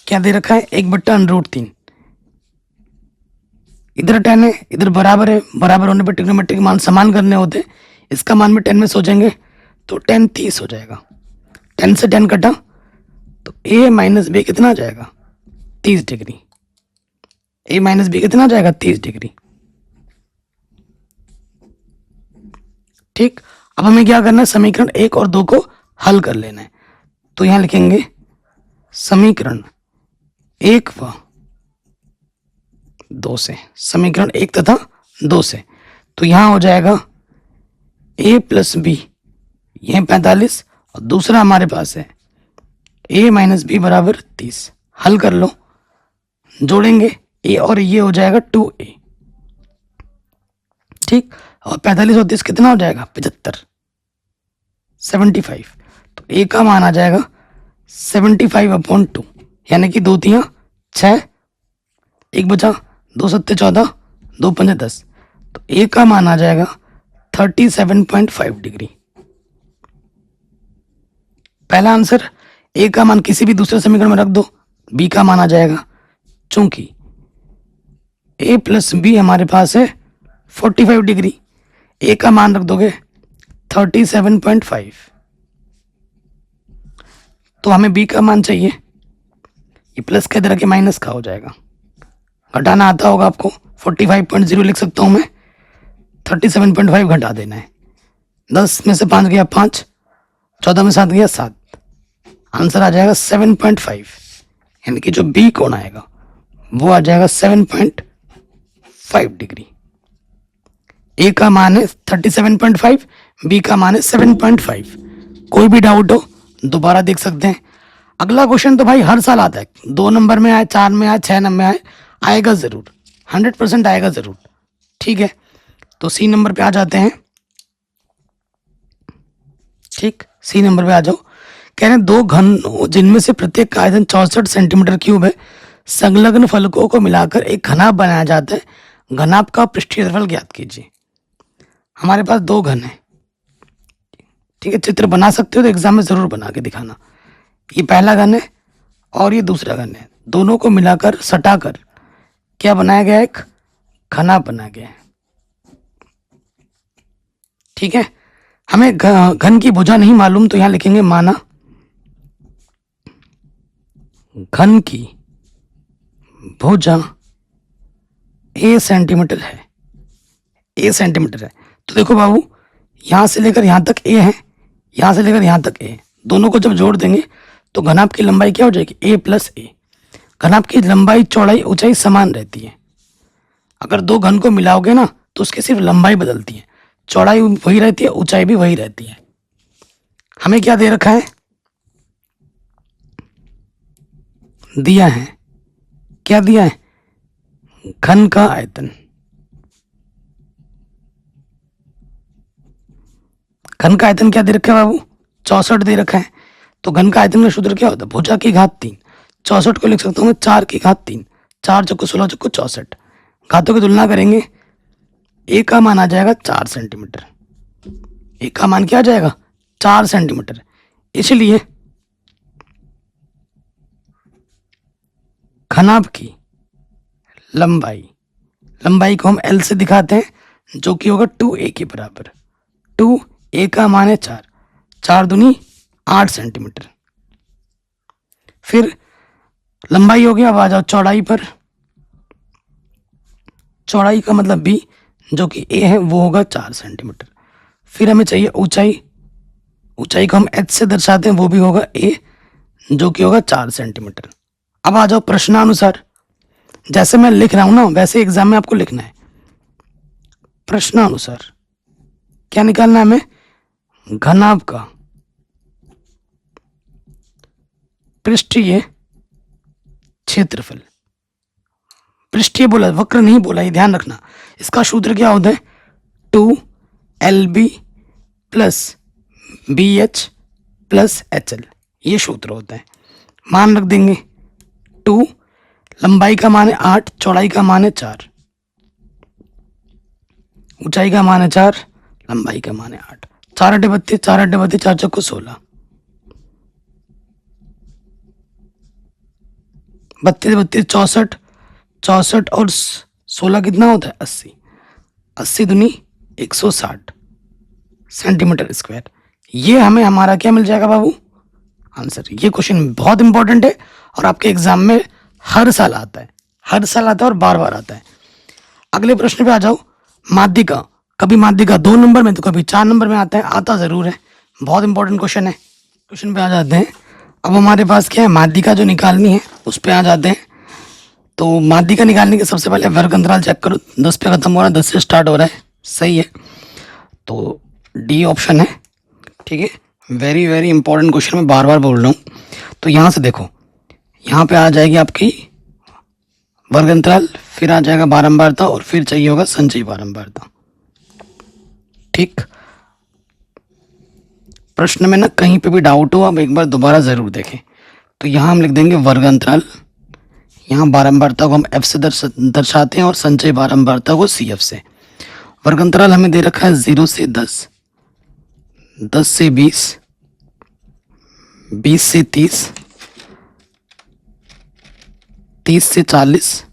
क्या दे रखा है, 1/√3। इधर 10 है, इधर बराबर है, बराबर होने पर ट्रिग्नोमेट्रिक मान समान करने होते हैं। इसका मान भी 10 में सोचेंगे तो 10 30 हो जाएगा, 10 से 10 कटा तो a - b कितना आ जाएगा, 30 डिग्री। a - b कितना आ जाएगा, 30 डिग्री, ठीक। अब हमें क्या करना है, समीकरण 1 और 2 को हल कर लेना है। तो यहां लिखेंगे समीकरण 1 व 2 से, समीकरण 1 तथा 2 से। तो यहां हो जाएगा a + b, यह 45, और दूसरा हमारे पास है a - b बराबर 30। हल कर लो, जोड़ेंगे a और ये हो जाएगा 2a, ठीक। और 45 और 30 कितना हो जाएगा, 75, 75। तो a का मान आ जाएगा 75/2, यानी कि 2 3 6, 1 बचा, 2 7 14, 2 5 10। तो a का मान आ जाएगा 37.5 डिग्री, पहला आंसर ए का मान किसी भी दूसरे समीकरण में रख दो, बी का मान आ जाएगा। चूंकि ए प्लस बी हमारे पास है 45 डिग्री, ए का मान रख दोगे 37.5, तो हमें बी का मान चाहिए। ये प्लस के तरह के माइनस का हो जाएगा, घटाना आता होगा आपको। 45.0 लिख सकता हूं मैं, 37.5 घटा देना है। 10 में से 5 गया 5, 14 में 7 गया 7, आंसर आ जाएगा 7.5। यानी कि जो बी कोण आएगा वो आ जाएगा 7.5 डिग्री। ए का मान है 37.5, बी का मान है 7.5। कोई भी डाउट हो दोबारा देख सकते हैं। अगला क्वेश्चन तो भाई हर साल आता है, 2 नंबर में आए, 4 में आए, 6 नंबर में आए, आएगा जरूर, 100% आएगा जरूर। ठीक है, तो सी नंबर पे आ जाते हैं। ठीक, सी नंबर पे आ जाओ। कह रहे हैं 2 घन जिनमें से प्रत्येक का आयतन 64 सेंटीमीटर क्यूब है, संलग्न फलकों को मिलाकर एक घनाभ बनाया जाता है, घनाभ का पृष्ठीय क्षेत्रफल ज्ञात कीजिए। हमारे पास 2 घन है। ठीक है, चित्र बना सकते हो तो एग्जाम में जरूर बना के दिखाना। ये पहला घन है और ये दूसरा घन है, दोनों को मिलाकर सटाकर क्या बनाया गया, एक घनाभ बनाया गया है। ठीक है, हमें घन की भुजा नहीं मालूम तो यहां लिखेंगे माना घन की भुजा ए सेंटीमीटर है, ए सेंटीमीटर है। तो देखो बाबू, यहां से लेकर यहां तक ए है, यहां से लेकर यहां तक ए, दोनों को जब जोड़ देंगे तो घनाभ की लंबाई क्या हो जाएगी, ए प्लस ए। घनाभ की लंबाई चौड़ाई ऊंचाई समान रहती है। अगर 2 घन को मिलाओगे ना तो उसकी सिर्फ लंबाई बदलती है, चौड़ाई वही रहती है, ऊंचाई भी वही रहती है। हमें क्या दे रखा है, दिया है, क्या दिया है, घन का आयतन। घन का आयतन क्या दे रखा है बाबू, 64 दे रखा है। तो घन का आयतन का सूत्र क्या होता है, भुजा की घात 3। 64 को लिख सकता हूँ मैं 4 की घात 3, 4 चौको 16 चौको 64। घातों की तुलना करेंगे, ए का मान आ जाएगा 4 सेंटीमीटर, ए का मान क्या आ जाएगा 4 सेंटीमीटर। इसलिए घनाभ की लंबाई, लंबाई को हम एल से दिखाते हैं जो कि होगा 2a के बराबर। 2a का मान है 4, 4 दूनी 8 सेंटीमीटर। फिर लंबाई हो गया, अब आ जाओ चौड़ाई पर। चौड़ाई का मतलब b जो कि a है वो होगा 4 सेंटीमीटर। फिर हमें चाहिए ऊंचाई, ऊंचाई को हम h से दर्शाते हैं, वो भी होगा a जो कि होगा 4 सेंटीमीटर। अब आ जाओ प्रश्नानुसार, जैसे मैं लिख रहा हूं ना वैसे एग्जाम में आपको लिखना है। प्रश्नानुसार क्या निकालना है हमें, घनाभ का पृष्ठीय क्षेत्रफल। पृष्ठीय बोला, वक्र नहीं बोला, ये ध्यान रखना। इसका सूत्र क्या होता है, 2LB plus BH plus HL, ये सूत्र होता है। मान रख देंगे 2, लंबाई का मान है 8, चौड़ाई का मान है 4, ऊंचाई का मान है 4, लंबाई का मान है 8। 4 अड्डे 32, 4 अड्डे 32, 4 चौको 16, 32 32 64, 64 और 16 कितना होता है 80, 80 दूनी 160 सेंटीमीटर स्क्वायर। ये हमें हमारा क्या मिल जाएगा बाबू, आंसर। ये क्वेश्चन बहुत इंपॉर्टेंट है और आपके एग्जाम में हर साल आता है, हर साल आता है और बार बार आता है। अगले प्रश्न पे आ जाओ। माध्यिका, कभी माध्यिका 2 नंबर में तो कभी 4 नंबर में आता है, आता जरूर है, बहुत इंपॉर्टेंट क्वेश्चन है। क्वेश्चन पे आ जाते हैं। अब हमारे पास क्या है, माध्यिका जो निकालनी है उस पे आ जाते हैं। तो माध्यिका निकालने के सबसे पहले वर्ग अंतराल चेक करो, 10 पे खत्म हो रहा है, 10 से स्टार्ट हो रहा है, सही है। तो डी ऑप्शन है, ठीक है। वेरी वेरी इंपॉर्टेंट क्वेश्चन, मैं बार बार बोल रहा हूँ। तो यहाँ से देखो, यहाँ पे आ जाएगी आपकी वर्ग अंतराल, फिर आ जाएगा बारंबारता और फिर चाहिए होगा संचयी बारंबारता। ठीक, प्रश्न में ना कहीं पे भी डाउट हो आप एक बार दोबारा जरूर देखें। तो यहाँ हम लिख देंगे वर्ग अंतराल, यहाँ बारंबारता को हम f से दर्शाते हैं और संचयी बारंबारता को CF से। वर्ग अंतराल हमें दे रखा है 0 से 10, 10 से 20, 20 से 30, 30 से 40,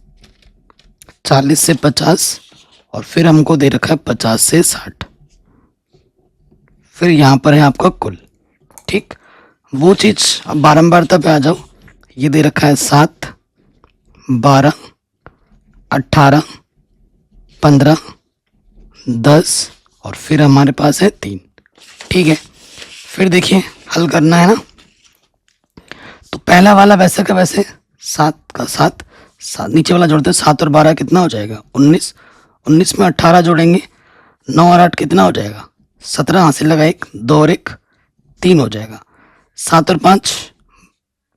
40 से 50 और फिर हमको दे रखा है 50 से 60। फिर यहाँ पर है आपका कुल। ठीक, वो चीज़ अब बारंबारता पे आ जाओ। ये दे रखा है 7, 12, 18, 15, 10 और फिर हमारे पास है 3। ठीक है, फिर देखिए हल करना है ना। तो पहला वाला वैसे का वैसे 7 का 7, नीचे वाला जोड़ते हैं 7 और 12 कितना हो जाएगा 19, 19 में 18 जोड़ेंगे 9 और 8 कितना हो जाएगा 17, हासिल लगा 1, 2 और 1 3 हो जाएगा। 7 और 5,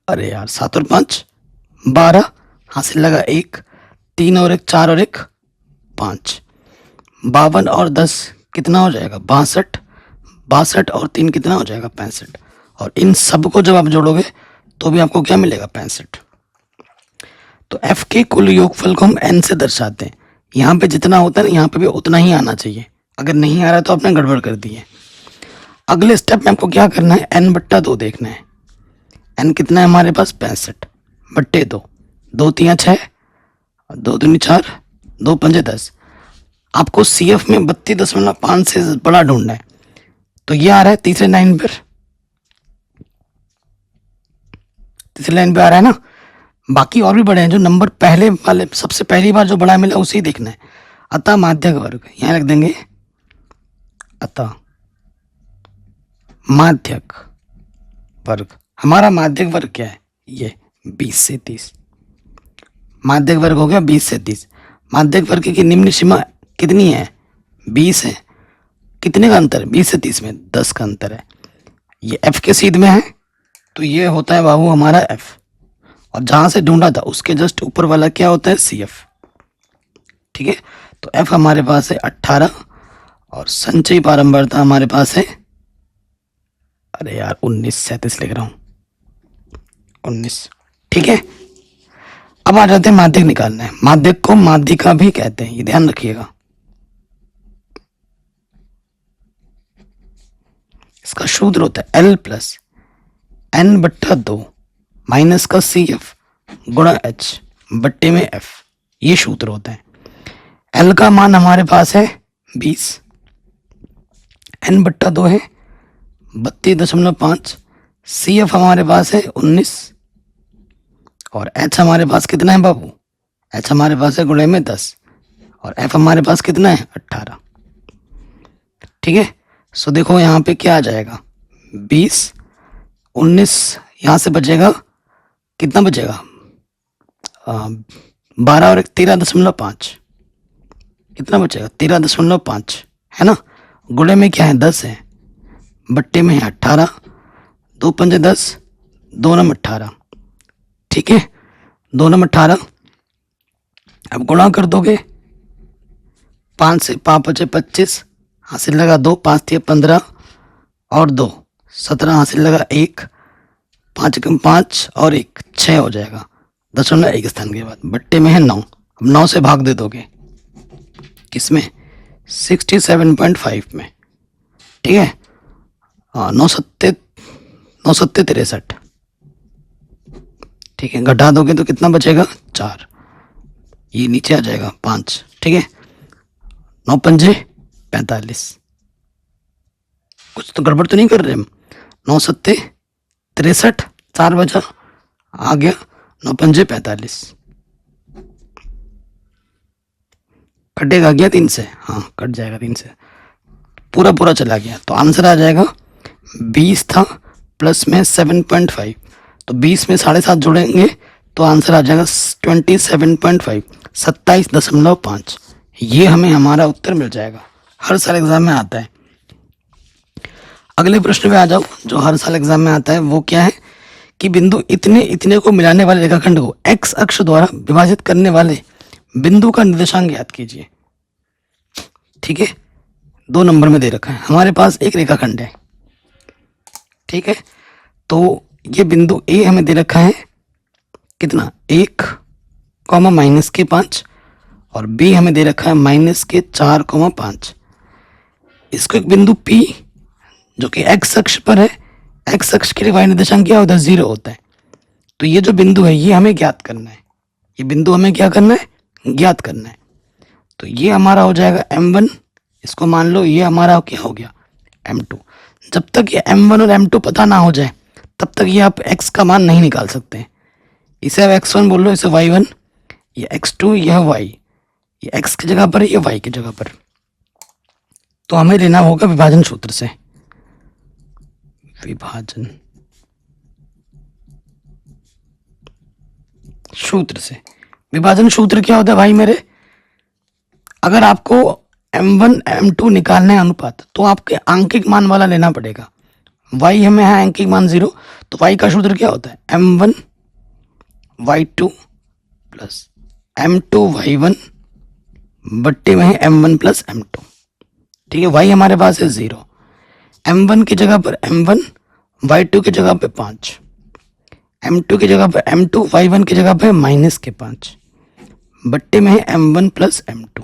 अरे यार 7 और 5 12, हासिल लगा 1, 3 और 1 4 और 1 5। 52 और 10 कितना हो जाएगा 62, 62 और 3 कितना हो जाएगा 65। और इन सब को जब आप जोड़ोगे तो भी आपको क्या मिलेगा 65। तो f के कुल योगफल को हम n से दर्शाते हैं। यहाँ पे जितना होता है ना यहाँ पे भी उतना ही आना चाहिए। अगर नहीं आ रहा तो आपने गड़बड़ कर दी है। अगले स्टेप में आपको क्या करना है, n/2 देखना है। n कितना है हमारे पास 65/2, 2 3 6, 2 दूनी 4, 2 5 10। आपको CF में 32.5 से बड़ा ढूंढना है। तो ये आ रहा है तीसरे लाइन पर, तीसरी लाइन पे आ रहा है ना। बाकी और भी बड़े हैं, जो नंबर पहले वाले सबसे पहली बार जो बड़ा मिला उसे ही देखना है। अतः माध्यक वर्ग यहाँ रख देंगे, अतः माध्यक वर्ग। हमारा माध्यक वर्ग क्या है, ये 20 से 30। माध्यक वर्ग हो गया 20 से 30। माध्यक वर्ग की निम्न सीमा कितनी है 20 है। कितने का अंतर है 20 से 30 में 10 का अंतर है। ये f के सीध में है तो ये होता है बाबू हमारा f, और जहां से ढूंढा था उसके जस्ट ऊपर वाला क्या होता है CF। ठीक है, तो f हमारे पास है 18 और संचयी बारंबारता हमारे पास है, अरे यार 19, 37 लिख रहा हूं 19। ठीक है, अब आ जाते हैं माध्यक निकालना है। माध्यक को माध्यिका भी कहते हैं, ये ध्यान रखिएगा। इसका सूत्र होता है L प्लस n/2 माइनस का CF गुणा H बट्टे में F। ये सूत्र होता है। L का मान हमारे पास है 20, n/2 है 32.5, CF हमारे पास है 19 और H हमारे पास कितना है बाबू, H हमारे पास है गुणे में 10 और F हमारे पास कितना है 18। ठीक है, सो देखो यहाँ पे क्या आ जाएगा 20, 19 यहाँ से बचेगा, कितना बचेगा 12 और 1 13.5, कितना बचेगा 13.5 है ना। गुणे में क्या है 10 है, बट्टे में है 18, 2 5 10, 2 9 18। ठीक है, 2 9 18। अब गुणा कर दोगे 5 से 5 बचे 25, हासिल लगा 2, 5 थे 15 और 2 17, हासिल लगा 1, 5 कम 5 और 1 6 हो जाएगा 0.1 स्थान के बाद, बट्टे में है 9। अब 9 से भाग दे दोगे किसमें 67.5 में। ठीक है, 9 7 63। ठीक है, घटा दोगे तो कितना बचेगा 4, ये नीचे आ जाएगा 5। ठीक है, 9 5 45। कुछ तो गड़बड़ तो नहीं कर रहे हम। 9 7 63, 4 बचा आ गया 9 5 45। कटेगा क्या 3 से, हाँ कट जाएगा 3 से, पूरा पूरा चला गया। तो आंसर आ जाएगा 20 था प्लस में 7.5, तो 20 में 7.5 जोड़ेंगे तो आंसर आ जाएगा 27.5, 27.5। ये हमें हमारा उत्तर मिल जाएगा। हर साल एग्जाम में आता है। अगले प्रश्न पे आ जाओ, जो हर साल एग्जाम में आता है। वो क्या है कि बिंदु इतने इतने को मिलाने वाले रेखाखंड को x अक्ष द्वारा विभाजित करने वाले बिंदु का निर्देशांक ज्ञात कीजिए। ठीक है, 2 नंबर में दे रखा है हमारे पास एक रेखाखंड है। ठीक है, तो ये बिंदु A हमें दे रखा है कितना 1, -5 और B हमें दे रखा है -4, 5। इसको एक बिंदु P जो कि x अक्ष पर है एक्स अक्ष के लिए वाई निर्देशांक क्या होता है, 0 होता है। तो ये जो बिंदु है ये हमें ज्ञात करना है, ये बिंदु हमें क्या करना है, ज्ञात करना है। तो ये हमारा हो जाएगा m1, इसको मान लो ये हमारा क्या हो गया m2। जब तक ये m1 और m2 पता ना हो जाए तब तक ये आप x का मान नहीं निकाल सकते हैं। इसे आप x1 बोल लो, इसे y1, ये x2, यह y, ये x की जगह पर है, ये y की जगह पर। तो हमें लेना होगा विभाजन सूत्र से, विभाजन सूत्र से। विभाजन सूत्र क्या होता है भाई मेरे, अगर आपको m1 m2 निकालना है अनुपात तो आपके आंकिक मान वाला लेना पड़ेगा। y हमें है आंकिक मान 0, तो y का सूत्र क्या होता है, m1 y2 plus m2 y1 बट्टे में है m1 प्लस m2। ठीक है, y हमारे पास है 0, m1 की जगह पर m1, y2 की जगह पे 5, m2 की जगह पर m2, y1 की जगह पे माइनस के 5 बट्टे में है m1 प्लस m2।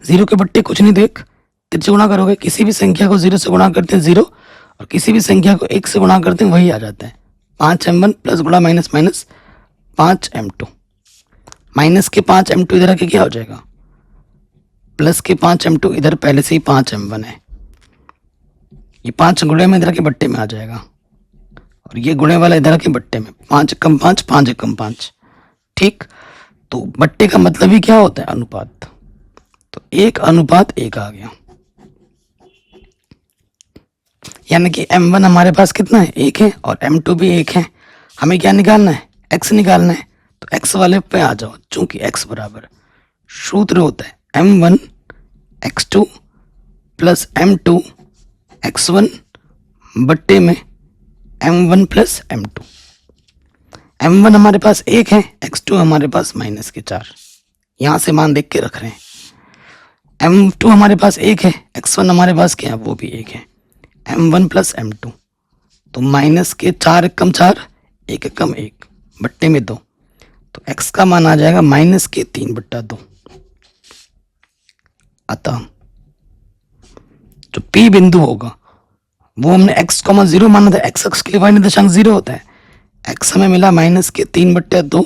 0 के बट्टे कुछ नहीं देख, तिरछे गुणा करोगे, किसी भी संख्या को 0 से गुणा करते हैं 0 और किसी भी संख्या को 1 से गुणा करते हैं वही आ जाता है। 5m1 प्लस गुणा माइनस माइनस 5m2, माइनस के 5m2 इधर आके क्या हो जाएगा, प्लस के 5m2, इधर पहले से ही 5m1 है, ये 5 गुणे में इधर के बट्टे में आ जाएगा और ये गुणे वाला इधर के बट्टे में, 5 कम 5, 5 कम 5। ठीक, तो बट्टे का मतलब ही क्या होता है, अनुपात। तो 1:1 आ गया, यानी कि m1 हमारे पास कितना है, 1 है, और m2 भी 1 है। हमें क्या निकालना है, x निकालना है। तो x वाले पे आ जाओ, चूंकि x बराबर सूत्र होता है m1 x2 plus m2 x1 बट्टे में m1 प्लस m2। m1 हमारे पास 1 है, x2 हमारे पास माइनस के 4, यहाँ से मान देख के रख रहे हैं। m2 हमारे पास 1 है, x1 हमारे पास क्या है, वो भी 1 है, m1 प्लस m2। तो माइनस के 4 कम 4, 1 कम 1 बट्टे में 2, तो x का मान आ जाएगा माइनस के 3/2। अतः जो P बिंदु होगा वो हमने x, 0 माना था, x अक्ष के लिए y निर्देशांक 0 होता है, x हमें मिला माइनस के 3/2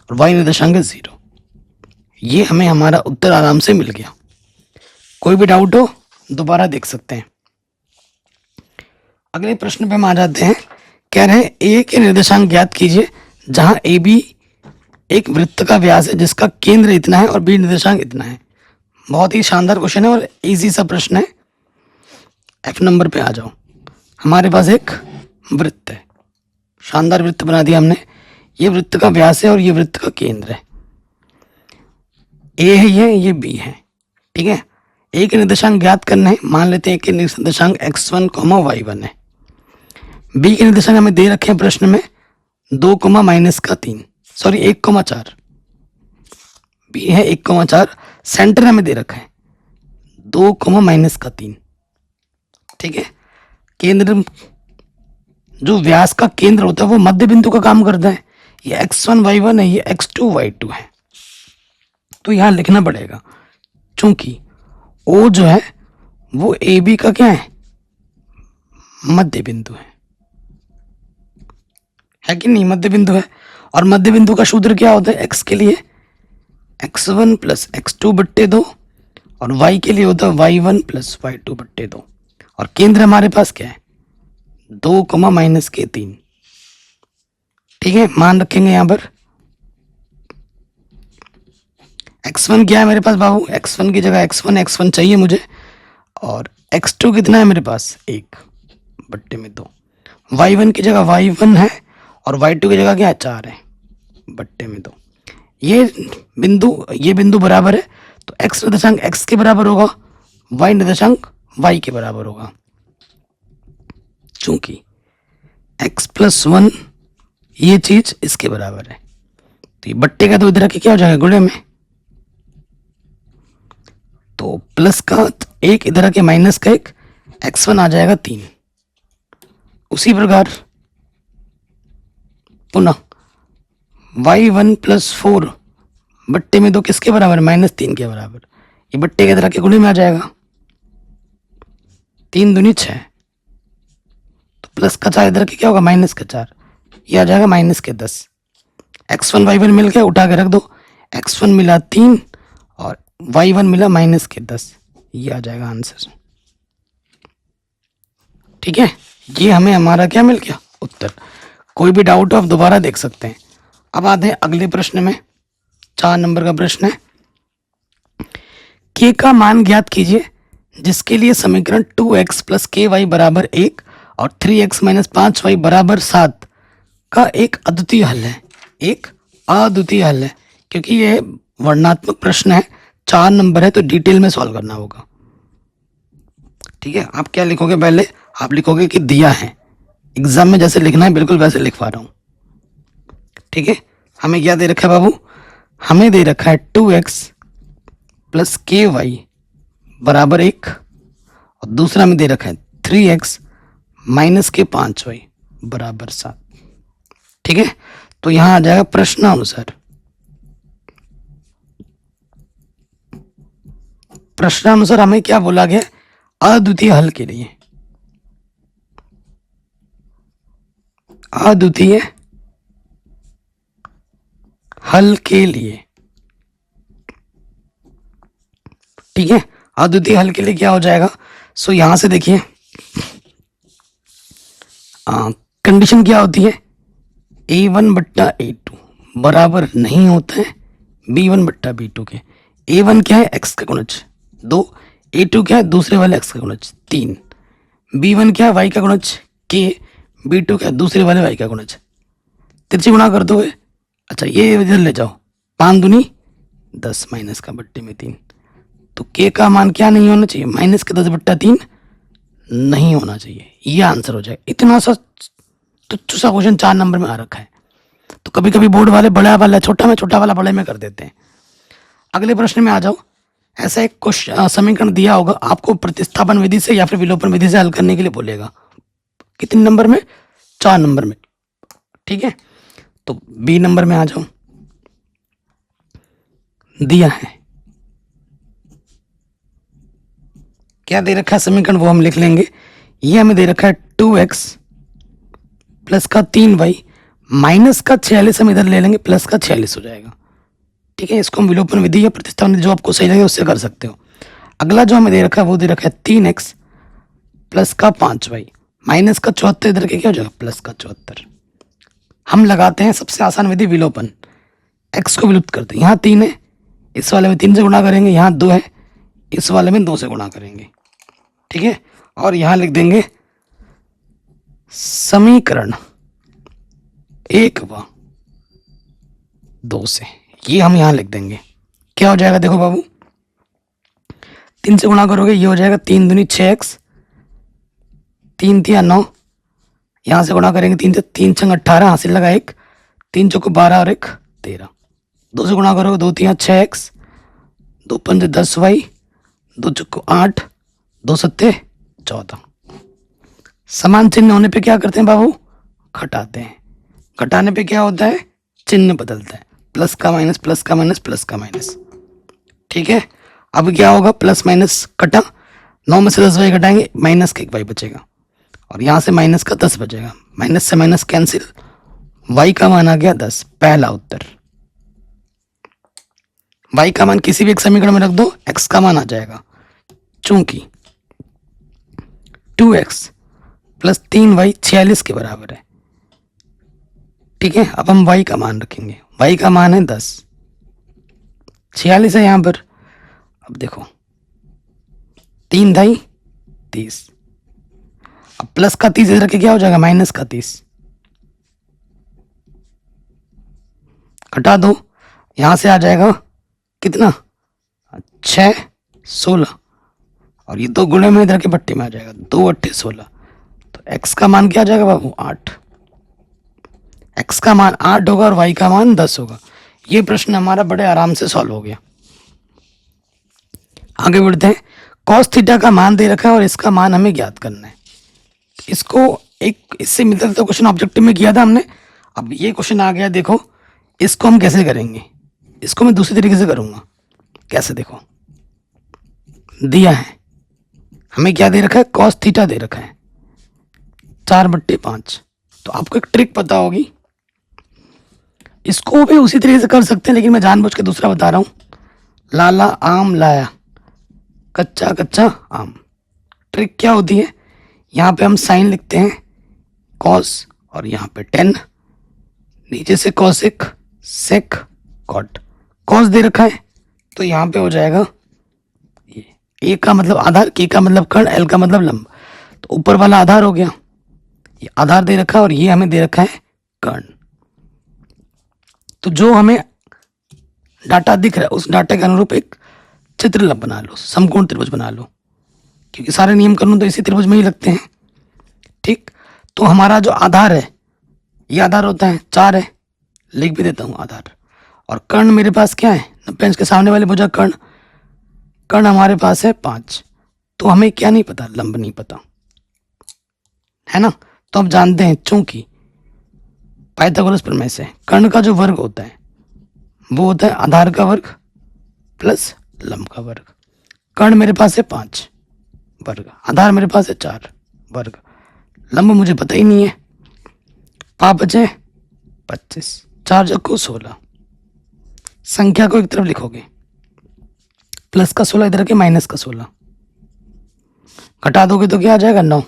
और y निर्देशांक 0। ये हमें हमारा उत्तर आराम से मिल गया। कोई भी डाउट हो दोबारा देख सकते हैं। अगले प्रश्न पे हम आ जाते हैं। कह रहे हैं ए के निर्देशांक ज्ञात कीजिए जहां ए बी एक वृत्त का व्यास है जिसका केंद्र इतना है और बी निर्देशांक इतना है। बहुत ही शानदार क्वेश्चन है और इजी सा प्रश्न है। एफ नंबर पे आ जाओ। हमारे पास एक वृत्त है, शानदार वृत्त बना दिया हमने। ये वृत्त का व्यास है और ये वृत्त का केंद्र है। ए है ये बी है, ठीक है। ए के निर्देशांक ज्ञात करना है। मान लेते हैं कि निर्देशांक x1, y1 है। बी के निर्देशांक हमें दे रखे हैं प्रश्न में 2, -3, सॉरी 1,4। बी है 1,4। सेंटर हमें दे रखा है 2, -3, ठीक है। केंद्र, जो व्यास का केंद्र होता है वो मध्य बिंदु का काम करता है। ये x1, y1 है, ये x2, y2 है। तो यहां लिखना पड़ेगा चूंकि O जो है वो ए बी का क्या है, मध्य बिंदु है कि नहीं, मध्य बिंदु है। और मध्य बिंदु का सूत्र क्या होता है, x के लिए x1 प्लस x2/2 और y के लिए होता है y1 प्लस y2/2। और केंद्र हमारे पास क्या है 2, -3, ठीक है। मान रखेंगे यहां पर x1 क्या है मेरे पास बाबू, x1 की जगह x1 चाहिए मुझे। और x2 कितना है मेरे पास 1/2। y1 की जगह y1 है और y2 की जगह क्या है 4 है, 1/2। ये बिंदु बराबर है तो x निर्देशांक x के बराबर होगा, y निर्देशांक y के बराबर होगा। चूंकि x+1 ये चीज इसके बराबर है तो ये बट्टे का तो इधर के क्या हो जाएगा गुणे में। तो प्लस का 1 इधर के माइनस का 1, x1 आ जाएगा 3। उसी प्रकार पुनः y1 + 4/2 किसके बराबर, -3 के बराबर। ये बट्टे के इधर के गुणे में आ जाएगा। 3 दूनी 6, प्लस का 4 इधर के क्या होगा माइनस का 4, ये आ जाएगा माइनस के 10। x1 y1 मिल गया, उठा के रख दो, x1 मिला 3 और y1 मिला माइनस के 10, ये आ जाएगा आंसर। ठीक है, ये हमें हमारा क्या मिल गया उत्तर। कोई भी डाउट हो आप दोबारा देख सकते हैं। अब आते हैं अगले प्रश्न में, 4 नंबर का प्रश्न है, k का मान ज्ञात कीजिए जिसके लिए समीकरण 2x प्लस के वाई बराबर 1 और 3x माइनस 5y बराबर 7 का एक अद्वितीय हल है। एक अद्वितीय हल है, क्योंकि ये वर्णनात्मक प्रश्न है, 4 नंबर है, तो डिटेल में सॉल्व करना होगा। ठीक है, आप क्या लिखोगे, पहले आप लिखोगे कि दिया है, एग्जाम में जैसे लिखना है बिल्कुल वैसे लिखवा रहा हूँ। ठीक है, हमें क्या दे रखा है बाबू, हमें दे रखा है 2x प्लस के वाई बराबर 1 और दूसरा में दे रखा है 3x माइनस के 5y बराबर 7। ठीक है, तो यहां आ जाएगा प्रश्नानुसार। प्रश्नानुसार हमें क्या बोला गया, अद्वितीय हल के लिए, अद्वितीय हल के लिए। ठीक है, अद्वितीय हल के लिए क्या हो जाएगा, सो यहां से देखिए कंडीशन क्या होती है, a1 बट्टा a2 बराबर नहीं होता है b1 बट्टा b2 के। a1 क्या है x का गुणज 2, a2 क्या है दूसरे वाले x का गुणज 3, b1 क्या है y का गुणज k, b2 क्या है दूसरे वाले y का गुणज। तिरछी गुणा कर दोगे, अच्छा ये इधर ले जाओ, 5 दूनी 10 माइनस का बट्टे में 3, तो k का मान क्या नहीं होना चाहिए, माइनस के 10 बट्टा 3 नहीं होना चाहिए, ये आंसर हो जाए। इतना सा तुच्छ सा क्वेश्चन 4 नंबर में आ रखा है, तो कभी कभी बोर्ड वाले बड़ा वाला छोटा में, छोटा वाला बड़े में कर देते हैं। अगले प्रश्न में आ जाओ, ऐसा एक क्वेश्चन समीकरण दिया होगा, आपको प्रतिस्थापन विधि से या फिर विलोपन विधि से हल करने के लिए बोलेगा। कितने नंबर में, 4 नंबर में। ठीक है, तो बी नंबर में आ जाओ, दिया है क्या दे रखा है समीकरण, वो हम लिख लेंगे। ये हमें दे रखा है 2x प्लस का 3y माइनस का 46 हम इधर ले लेंगे, प्लस का 46 हो जाएगा। ठीक है, इसको हम विलोपन विधि या प्रतिस्थापन विधि जो आपको सही लगे उससे कर सकते हो। अगला जो हमें दे रखा है वो दे रखा है 3x प्लस का 5y माइनस का 74 इधर के क्या हो जाएगा प्लस का 74। हम लगाते हैं सबसे आसान विधि विलोपन, x को विलुप्त करते हैं। यहाँ 3 है, इस वाले में 3 से गुणा करेंगे, यहाँ 2 है, इस वाले में 2 से गुणा करेंगे। ठीक है, और यहां लिख देंगे समीकरण 1 व 2 से, ये हम यहां लिख देंगे। क्या हो जाएगा देखो बाबू, 3 से गुणा करोगे ये हो जाएगा 3 दूनी 6x, 3 तिया 9, यहां से गुणा करेंगे 3 से, 3 छंग 18 हासिल लगा 1, 3 चौको 12 और 1 13, 2 से गुणा करोगे 2 तिया 6x, 2 पंजे 10y, 2 चौको 8, 2 सत्ते 14। समान चिन्ह होने पे क्या करते हैं बाबू, घटाते हैं। घटाने पे क्या होता है, चिन्ह बदलता है, प्लस का माइनस, प्लस का माइनस, प्लस का माइनस। ठीक है, अब क्या होगा, प्लस माइनस कटा, 9 में से 10y घटाएंगे, माइनस का 1y बचेगा और यहाँ से माइनस का 10 बचेगा, माइनस से माइनस कैंसिल, y का मान आ गया 10। पहला उत्तर, y का मान किसी भी एक समीकरण में रख दो, x का मान आ जाएगा। चूंकि 2x प्लस 3y 46 के बराबर है। ठीक है, अब हम y का मान रखेंगे, y का मान है 10, 46 है यहां पर। अब देखो 3 दाई 30, अब प्लस का 30 इधर के क्या हो जाएगा माइनस का 30, घटा दो, यहां से आ जाएगा कितना 6 16 और ये 2 गुणे में इधर के पट्टी में आ जाएगा, 2 8 16, तो x का मान क्या आ जाएगा बाबू 8, x का मान 8 होगा और y का मान 10 होगा। ये प्रश्न हमारा बड़े आराम से सॉल्व हो गया। आगे बढ़ते हैं, cos थीटा का मान दे रखा है और इसका मान हमें ज्ञात करना है। इसको एक इससे मिलता जुलता क्वेश्चन ऑब्जेक्टिव में किया था हमने, अब ये क्वेश्चन आ गया। देखो इसको हम कैसे करेंगे, इसको मैं दूसरी तरीके से करूंगा। कैसे, देखो दिया है हमें क्या दे रखा है, cos थीटा दे रखा है, 4/5। तो आपको एक ट्रिक पता होगी, इसको भी उसी तरीके से कर सकते हैं, लेकिन मैं जानबूझ के दूसरा बता रहा हूँ। लाला आम लाया, कच्चा कच्चा आम। ट्रिक क्या होती है, यहाँ पे हम साइन लिखते हैं कॉस, और यहाँ पे 10, नीचे से कॉसिक, सेक, कॉट। कॉस दे रखा है तो यहाँ पे हो जाएगा ये, ए का मतलब आधार, के का मतलब कर्ण, एल का मतलब लंब। तो ऊपर वाला आधार हो गया, ये आधार दे रखा है, और ये हमें दे रखा है कर्ण। तो जो हमें डाटा दिख रहा है उस डाटा के अनुरूप एक चित्र बना लो, समकोण त्रिभुज बना लो, क्योंकि सारे नियम कानून तो इसी त्रिभुज में ही लगते हैं। ठीक, तो हमारा जो आधार है, ये आधार होता है 4 है, लिख भी देता हूँ आधार। और कर्ण मेरे पास क्या है, 90 अंश के सामने वाले भुजा कर्ण, कर्ण हमारे पास है 5। तो हमें क्या नहीं पता, लंब नहीं पता है ना। तो हम जानते हैं, चूंकि पाइथागोरस प्रमेय से कर्ण का जो वर्ग होता है वो होता है आधार का वर्ग प्लस लंब का वर्ग। कर्ण मेरे पास है 5 वर्ग, आधार मेरे पास है 4 वर्ग, लंब मुझे पता ही नहीं है। 5 बचे 25, 4 जको 16। संख्या को एक तरफ लिखोगे, प्लस का 16 इधर के माइनस का 16, घटा दोगे तो क्या आ जाएगा 9।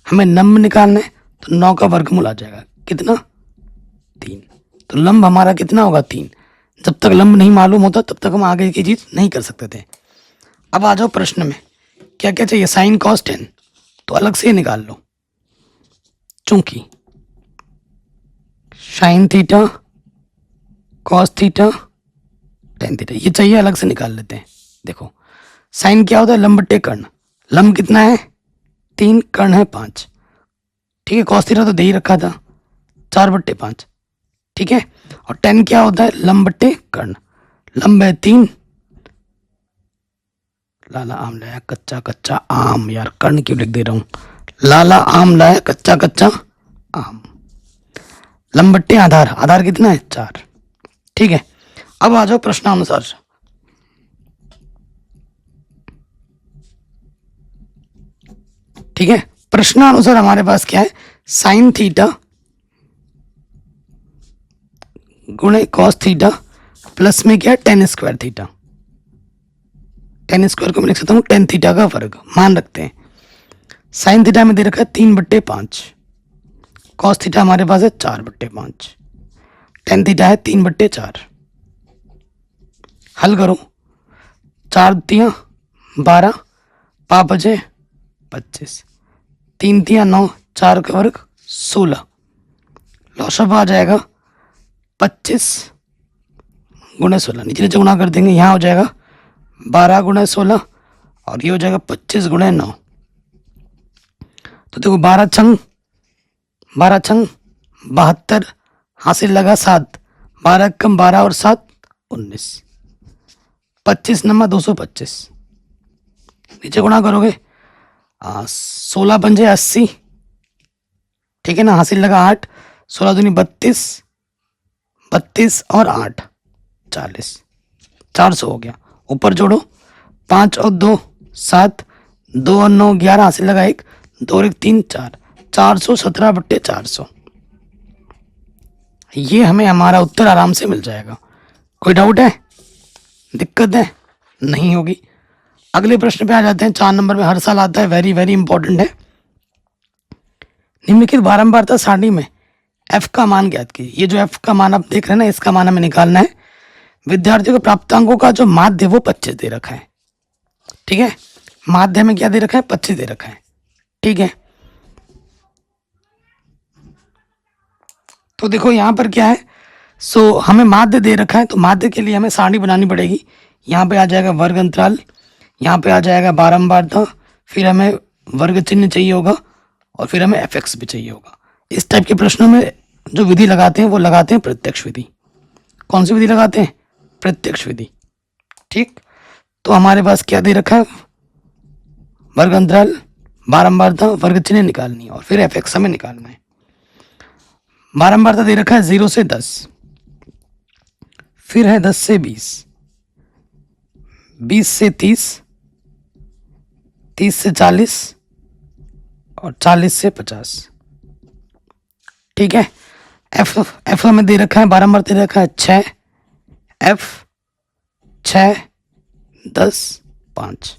हमें लंब निकालना है तो 9 का वर्गमूल आ जाएगा, कितना 3। तो लंब हमारा कितना होगा 3। जब तक लंब नहीं मालूम होता तब तक हम आगे की चीज नहीं कर सकते थे। अब आ जाओ प्रश्न में, क्या क्या चाहिए, साइन कॉस टेन, तो अलग से निकाल लो। चूंकि sine theta cos theta tan theta ये चाहिए, अलग से निकाल लेते हैं। देखो साइन क्या होता है, लंब बटे कर्ण। लंब कितना है 3, कर्ण है 5। ठीक है, कॉस थीटा तो दे ही रखा था 4/5। ठीक है, और टेन क्या होता है, लंब बटे कर्ण। लंब है 3, लाला आम लाया कच्चा कच्चा आम, यार कर्ण क्यों लिख दे रहा हूं, लाला आम लाया कच्चा कच्चा आम। लंब बट्टे आधार, आधार कितना है 4। ठीक है, अब आ जाओ प्रश्नानुसार। ठीक है, प्रश्नानुसार हमारे पास क्या है, साइन थीटा गुणे कॉस थीटा प्लस में क्या है ten square theta. Ten square को मैं लिख सकता हूँ टेन थीटा का वर्ग, मान रखते हैं। साइन थीटा में दे रखा है 3/5, कॉस थीटा हमारे पास है 4/5, टेन थीटा है 3/4। हल करो, 4 तिया 12, 5 बजे 25, 3 तिया 9, 4 का वर्ग 16। लॉसअप आ जाएगा 25 गुणे 16, नीचे नीचे गुणा कर देंगे, यहाँ हो जाएगा 12 गुणे 16 और ये हो जाएगा 25 गुणे 9। तो देखो 12 छंग 72, हासिल लगा 7, 12 कम 12 और 7 19, 25 नंबर 225। नीचे गुणा करोगे 16 पंजे 80, ठीक है ना, हासिल लगा 8, 16 दूनी 32, 32 और 8 40, 400 हो गया। ऊपर जोड़ो 5 और 2 7, 2 और 9 11, हासिल लगा 1, 2 और 1 3 4, 417/400। ये हमें हमारा उत्तर आराम से मिल जाएगा। कोई डाउट है, दिक्कत है, नहीं होगी। अगले प्रश्न पे आ जाते हैं, 4 नंबर में हर साल आता है, वेरी वेरी इंपॉर्टेंट है। निम्नलिखित बारंबारता सारणी में f का मान ज्ञात कीजिए। ये जो f का मान आप देख रहे हैं ना, इसका मान हमें निकालना है। विद्यार्थियों को प्राप्तांकों का जो माध्य वो 25 दे रखा है। ठीक है, माध्य में क्या दे रखा है 25 दे रखा है। ठीक है, तो देखो यहाँ पर क्या है, सो हमें माध्य दे रखा है, तो माध्य के लिए हमें सारणी बनानी पड़ेगी। यहाँ पे आ जाएगा वर्ग अंतराल, यहाँ पे आ जाएगा बारंबारता, फिर हमें वर्ग चिन्ह चाहिए होगा और फिर हमें fx भी चाहिए होगा। इस टाइप के प्रश्नों में जो विधि लगाते हैं वो लगाते हैं प्रत्यक्ष विधि। कौन सी विधि लगाते हैं, प्रत्यक्ष विधि। ठीक, तो हमारे पास क्या दे रखा है, वर्ग अंतराल, बारंबारता, वर्ग चिन्ह निकालनी है और फिर fx हमें निकालना है। बारंबारता दे रखा है 0 से 10, फिर है 10 से 20, 20 से 30, 30 से 40 और 40 से 50। ठीक है, एफ हमें दे रखा है 12 नंबर दे रखा है 6, एफ 6 10 5।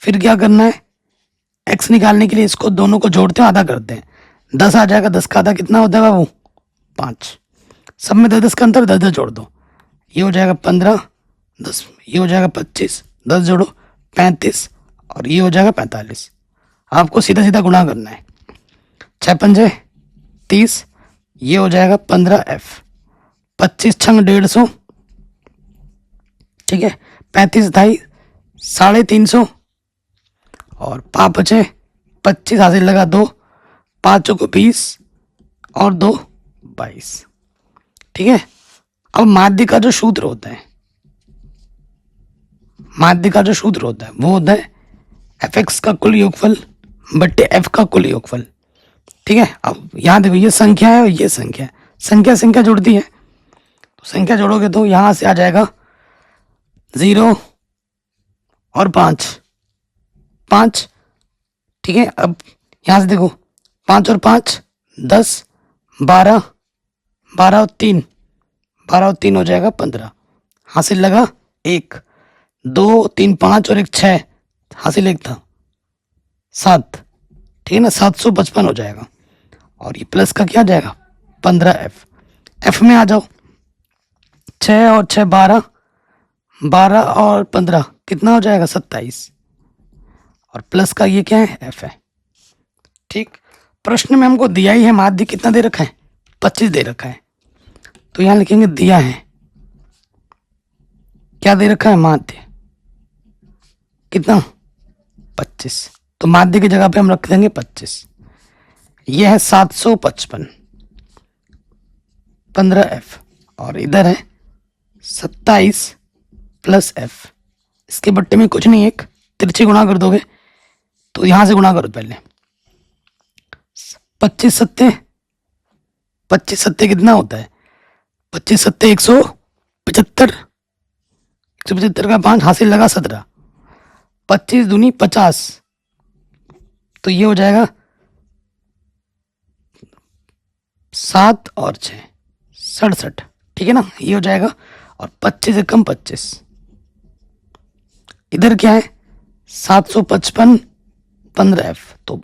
फिर क्या करना है, एक्स निकालने के लिए इसको दोनों को जोड़ते हैं, आधा करते हैं, 10 आ जाएगा, 10 का आधा कितना होता है बाबू 5। सब में 10 का अंतर, 10 जोड़ दो, ये हो जाएगा 15, 10 ये हो जाएगा 25, 10 जोड़ो 35 और ये हो जाएगा 45। आपको सीधा सीधा गुणा करना है, 6 पंजे 30, ये हो जाएगा 15 एफ, 25 छंग 150, ठीक है, 35 ढाई 350 और 5 बचे 25 हासिल लगा 2, 5 को 20 और 2 22। ठीक है, अब माध्य का जो सूत्र होता है, माध्य का जो सूत्र होता है वो होता है एफ एक्स का कुल योगफल बट्टे एफ का कुल योगफल। ठीक है, अब यहाँ देखो ये संख्या है और ये संख्या है, संख्या संख्या जुड़ती है, तो संख्या जोड़ोगे तो यहाँ से आ जाएगा 0 और 5 5। ठीक है, अब यहाँ से देखो 5 और 5 10, 12 12 और 3 12 और 3 हो जाएगा 15, हासिल लगा 1, 2 3 5 और 1 6, हासिल 1 था 7। ठीक है ना, 755 हो जाएगा और ये प्लस का क्या आ जाएगा 15 एफ। एफ में आ जाओ, 6 और 6 12, 12 और 15 कितना हो जाएगा 27 और प्लस का ये क्या है एफ है। ठीक, प्रश्न में हमको दिया ही है माध्य कितना दे रखा है 25 दे रखा है, तो यहाँ लिखेंगे दिया है, क्या दे रखा है माध्य कितना 25, तो माध्य की जगह पे हम रख देंगे 25। यह है 755 15 एफ और इधर है 27 प्लस एफ। इसके बट्टे में कुछ नहीं, एक तिरछी गुणा कर दोगे तो यहां से गुणा करो पहले, 25 सत्ते 25 सत्ते कितना होता है 25 सत्ते 175, 175 का 5 हासिल लगा 17, 25 दूनी 50, तो ये हो जाएगा 7 और 6 67। ठीक है ना, ये हो जाएगा और 25 से कम 25, इधर क्या है 755 15 एफ, तो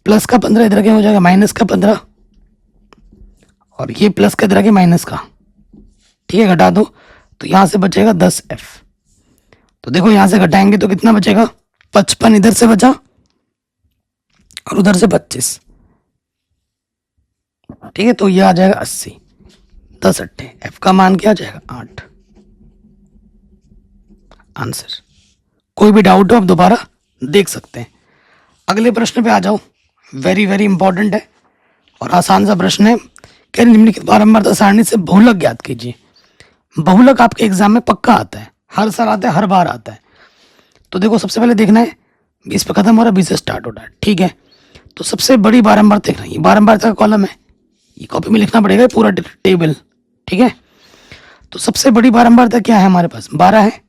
प्लस का 15 इधर क्या हो जाएगा माइनस का 15 और ये प्लस का इधर के माइनस का। ठीक है, घटा दो तो यहां से बचेगा 10 एफ। तो देखो यहां से घटाएंगे तो कितना बचेगा 55 इधर से बचा और उधर से 25। ठीक है, तो ये आ जाएगा 80, 10 अट्ठे एफ का मान क्या आ जाएगा 8। आंसर। कोई भी डाउट हो आप दोबारा देख सकते हैं। अगले प्रश्न पे आ जाओ, वेरी वेरी इंपॉर्टेंट है और आसान सा प्रश्न है। कह निम्नलिखित बारंबारता सारणी से बहुलक ज्ञात कीजिए। बहुलक आपके एग्जाम में पक्का आता है, हर साल आता है, हर बार आता है। तो देखो सबसे पहले देखना है 20 पे खत्म हो रहा है 20 से स्टार्ट हो रहा है। ठीक है, तो सबसे बड़ी बारंबारता देखना, ये बारंबारता का कॉलम है, ये कॉपी में लिखना पड़ेगा पूरा टेबल। ठीक है, तो सबसे बड़ी बारंबारता क्या है हमारे पास 12 है,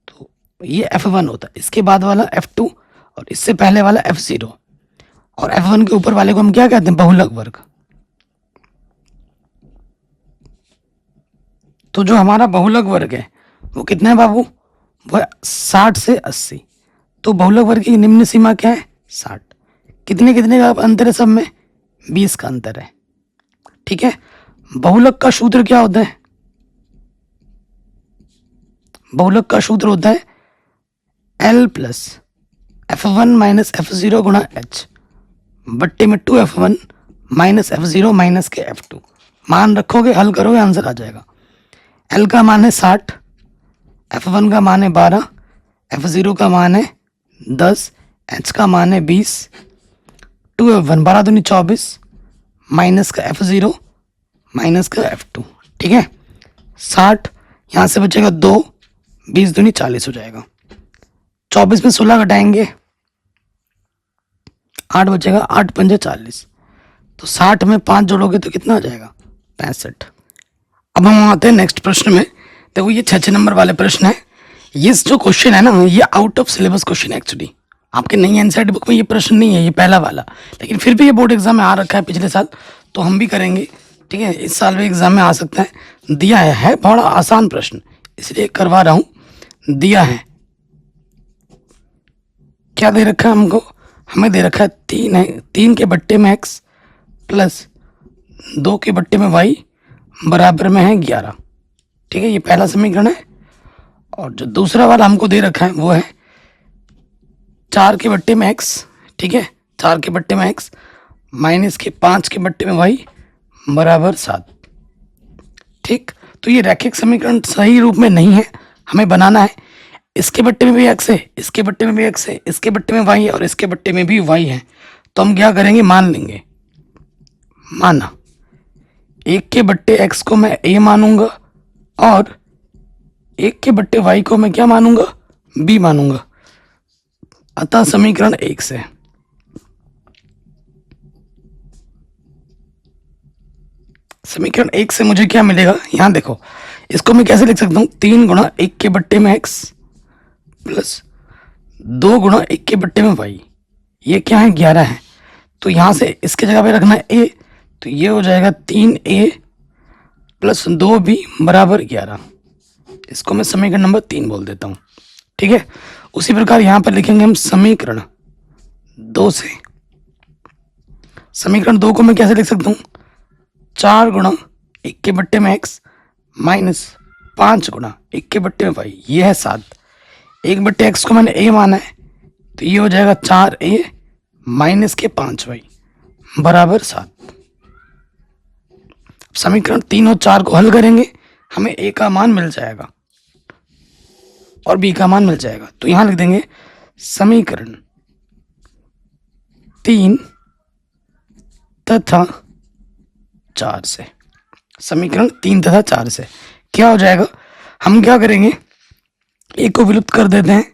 तो ये F1 होता है, इसके बाद वाला F2 और इससे पहले वाला F0 और F1 के ऊपर वाले को हम क्या कहते हैं बहुलक वर्ग। तो जो हमारा बहुलक वर्ग है वो कितना है बाबू, वो 60 से 80। तो बहुलक वर्ग की निम्न सीमा क्या है 60। कितने कितने का अंतर है सब में 20 का अंतर है। ठीक है, बहुलक का सूत्र क्या होता है, बहुलक का सूत्र होता है L plus F1 minus F0 गुणा H बट्टे में 2F1 माइनस F0 माइनस के F2। मान रखोगे हल करोगे आंसर आ जाएगा। L का मान है 60, F1 का मान है 12, F0 का मान है 10, H का मान है 20, 2F1 12 दूनी 24 माइनस का F0 माइनस का F2। ठीक है, 60 यहाँ से बचेगा 2, 20 दूनी 40 हो जाएगा। 24 में 16 घटाएंगे 8 बचेगा, 8 पंजे 40, तो 60 में 5 जोड़ोगे तो कितना आ जाएगा 65। अब हम आते हैं नेक्स्ट प्रश्न में। देखो ये 6 नंबर वाले प्रश्न है। ये जो क्वेश्चन है ना ये आउट ऑफ सिलेबस क्वेश्चन है एक्चुअली, आपके नई एनसीईआरटी बुक में ये प्रश्न नहीं है, ये पहला वाला, लेकिन फिर भी ये बोर्ड एग्जाम में आ रखा है पिछले साल, तो हम भी करेंगे। ठीक है, इस साल भी एग्जाम में आ सकता है। दिया है बड़ा आसान प्रश्न, इसलिए करवा रहा हूं। दिया है, क्या दे रखा है हमको, हमें दे रखा है 3 है, 3 के बट्टे में x प्लस 2 के बट्टे में y बराबर में है 11। ठीक है, ये पहला समीकरण है। और जो दूसरा वाला हमको दे रखा है वो है 4 के बट्टे में x, ठीक है, 4 के बट्टे में x माइनस के 5 के बट्टे में y बराबर 7। ठीक, तो ये रैखिक समीकरण सही रूप में नहीं है, हमें बनाना है। इसके बट्टे में भी x है, इसके बट्टे में भी x है, इसके बट्टे में y है और इसके बट्टे में भी y है। तो हम क्या करेंगे, मान लेंगे। माना 1 के बट्टे x को मैं a मानूंगा और 1 के बट्टे y को मैं क्या मानूंगा, b मानूंगा। अतः समीकरण 1 से समीकरण 1 से मुझे क्या मिलेगा, यहां देखो, इसको मैं कैसे लिख सकता हूं, 3 गुणा 1 के बट्टे में x प्लस 2 गुणा 1 के बट्टे में y, ये क्या है 11 है। तो यहां से इसके जगह पे रखना है a, तो ये हो जाएगा 3a प्लस 2b बराबर 11। इसको मैं समीकरण नंबर 3 बोल देता हूँ। ठीक है, उसी प्रकार यहाँ पर लिखेंगे हम समीकरण 2 से। समीकरण 2 को मैं कैसे लिख सकता हूँ, 4 गुणा 1 के बट्टे में x माइनस 5 गुणा 1 के बट्टे में y, ये है 7। 1 बट्टे x को मैंने a माना है, तो ये हो जाएगा 4a माइनस के 5y बराबर 7। समीकरण 3 और 4 को हल करेंगे, हमें a का मान मिल जाएगा और b का मान मिल जाएगा। तो यहां लिख देंगे समीकरण 3 तथा 4 से। समीकरण 3 तथा 4 से क्या हो जाएगा, हम क्या करेंगे, a को विलुप्त कर देते हैं।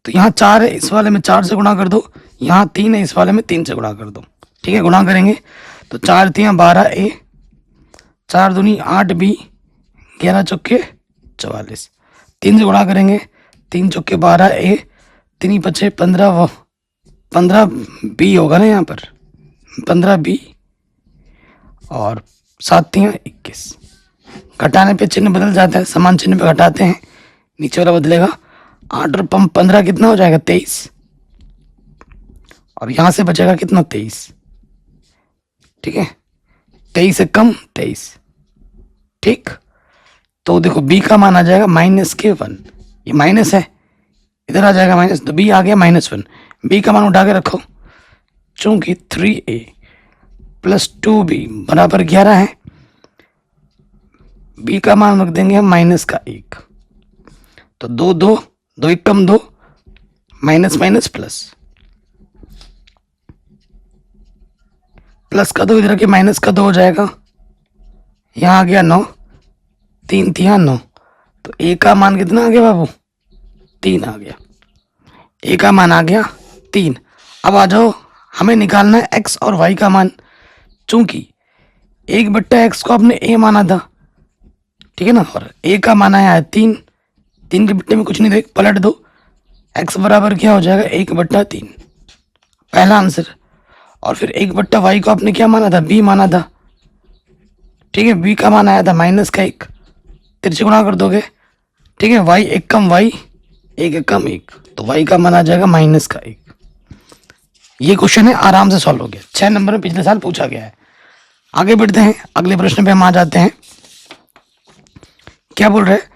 तो यहाँ 4 है, इस वाले में 4 से गुणा कर दो, यहाँ 3 है, इस वाले में 3 से गुणा कर दो। ठीक है, गुणा करेंगे तो 4 3 12a, 4 दूनी 8b, 11 चौके 44। 3 से गुणा करेंगे, 3 चौके 12a, 3 बचे 15, 15b होगा ना यहाँ पर, 15b और 7 3 21। घटाने पे चिन्ह बदल जाता है, समान चिन्ह पे घटाते हैं, नीचे वाला बदलेगा। 8 और 15 कितना हो जाएगा 23, और यहाँ से बचेगा कितना 23। ठीक है, 23 से कम 23। ठीक, तो देखो b का मान आ जाएगा माइनस के 1, ये माइनस है, इधर आ जाएगा माइनस, तो b आ गया -1। b का मान उठा के रखो, चूंकि 3a प्लस 2b बराबर 11 है, b का मान रख देंगे हम -1। तो 2 2 2 1 कम 2, माइनस माइनस प्लस, प्लस का 2 इधर के माइनस का 2 हो जाएगा, यहाँ आ गया 9, 3 3 9। तो a का मान कितना आ गया बाबू, 3 आ गया, a का मान आ गया 3। अब आ जाओ, हमें निकालना है x और y का मान। चूंकि 1 बट्टा x को आपने a माना था, ठीक है ना, और a का मान आया है 3, 3 के बट्टे में कुछ नहीं, देख पलट दो, x बराबर क्या हो जाएगा 1/3, पहला आंसर। और फिर 1 बट्टा y को आपने क्या माना था, b माना था। ठीक है, b का मान आया था -1, तिरछे गुणा कर दोगे। ठीक है, y 1 कम y 1 कम 1, तो y का मान आ जाएगा -1। ये क्वेश्चन है, आराम से सॉल्व हो गया, 6 नंबर में पिछले साल पूछा गया है। आगे बढ़ते हैं, अगले प्रश्न पे हम आ जाते हैं। क्या बोल रहे हैं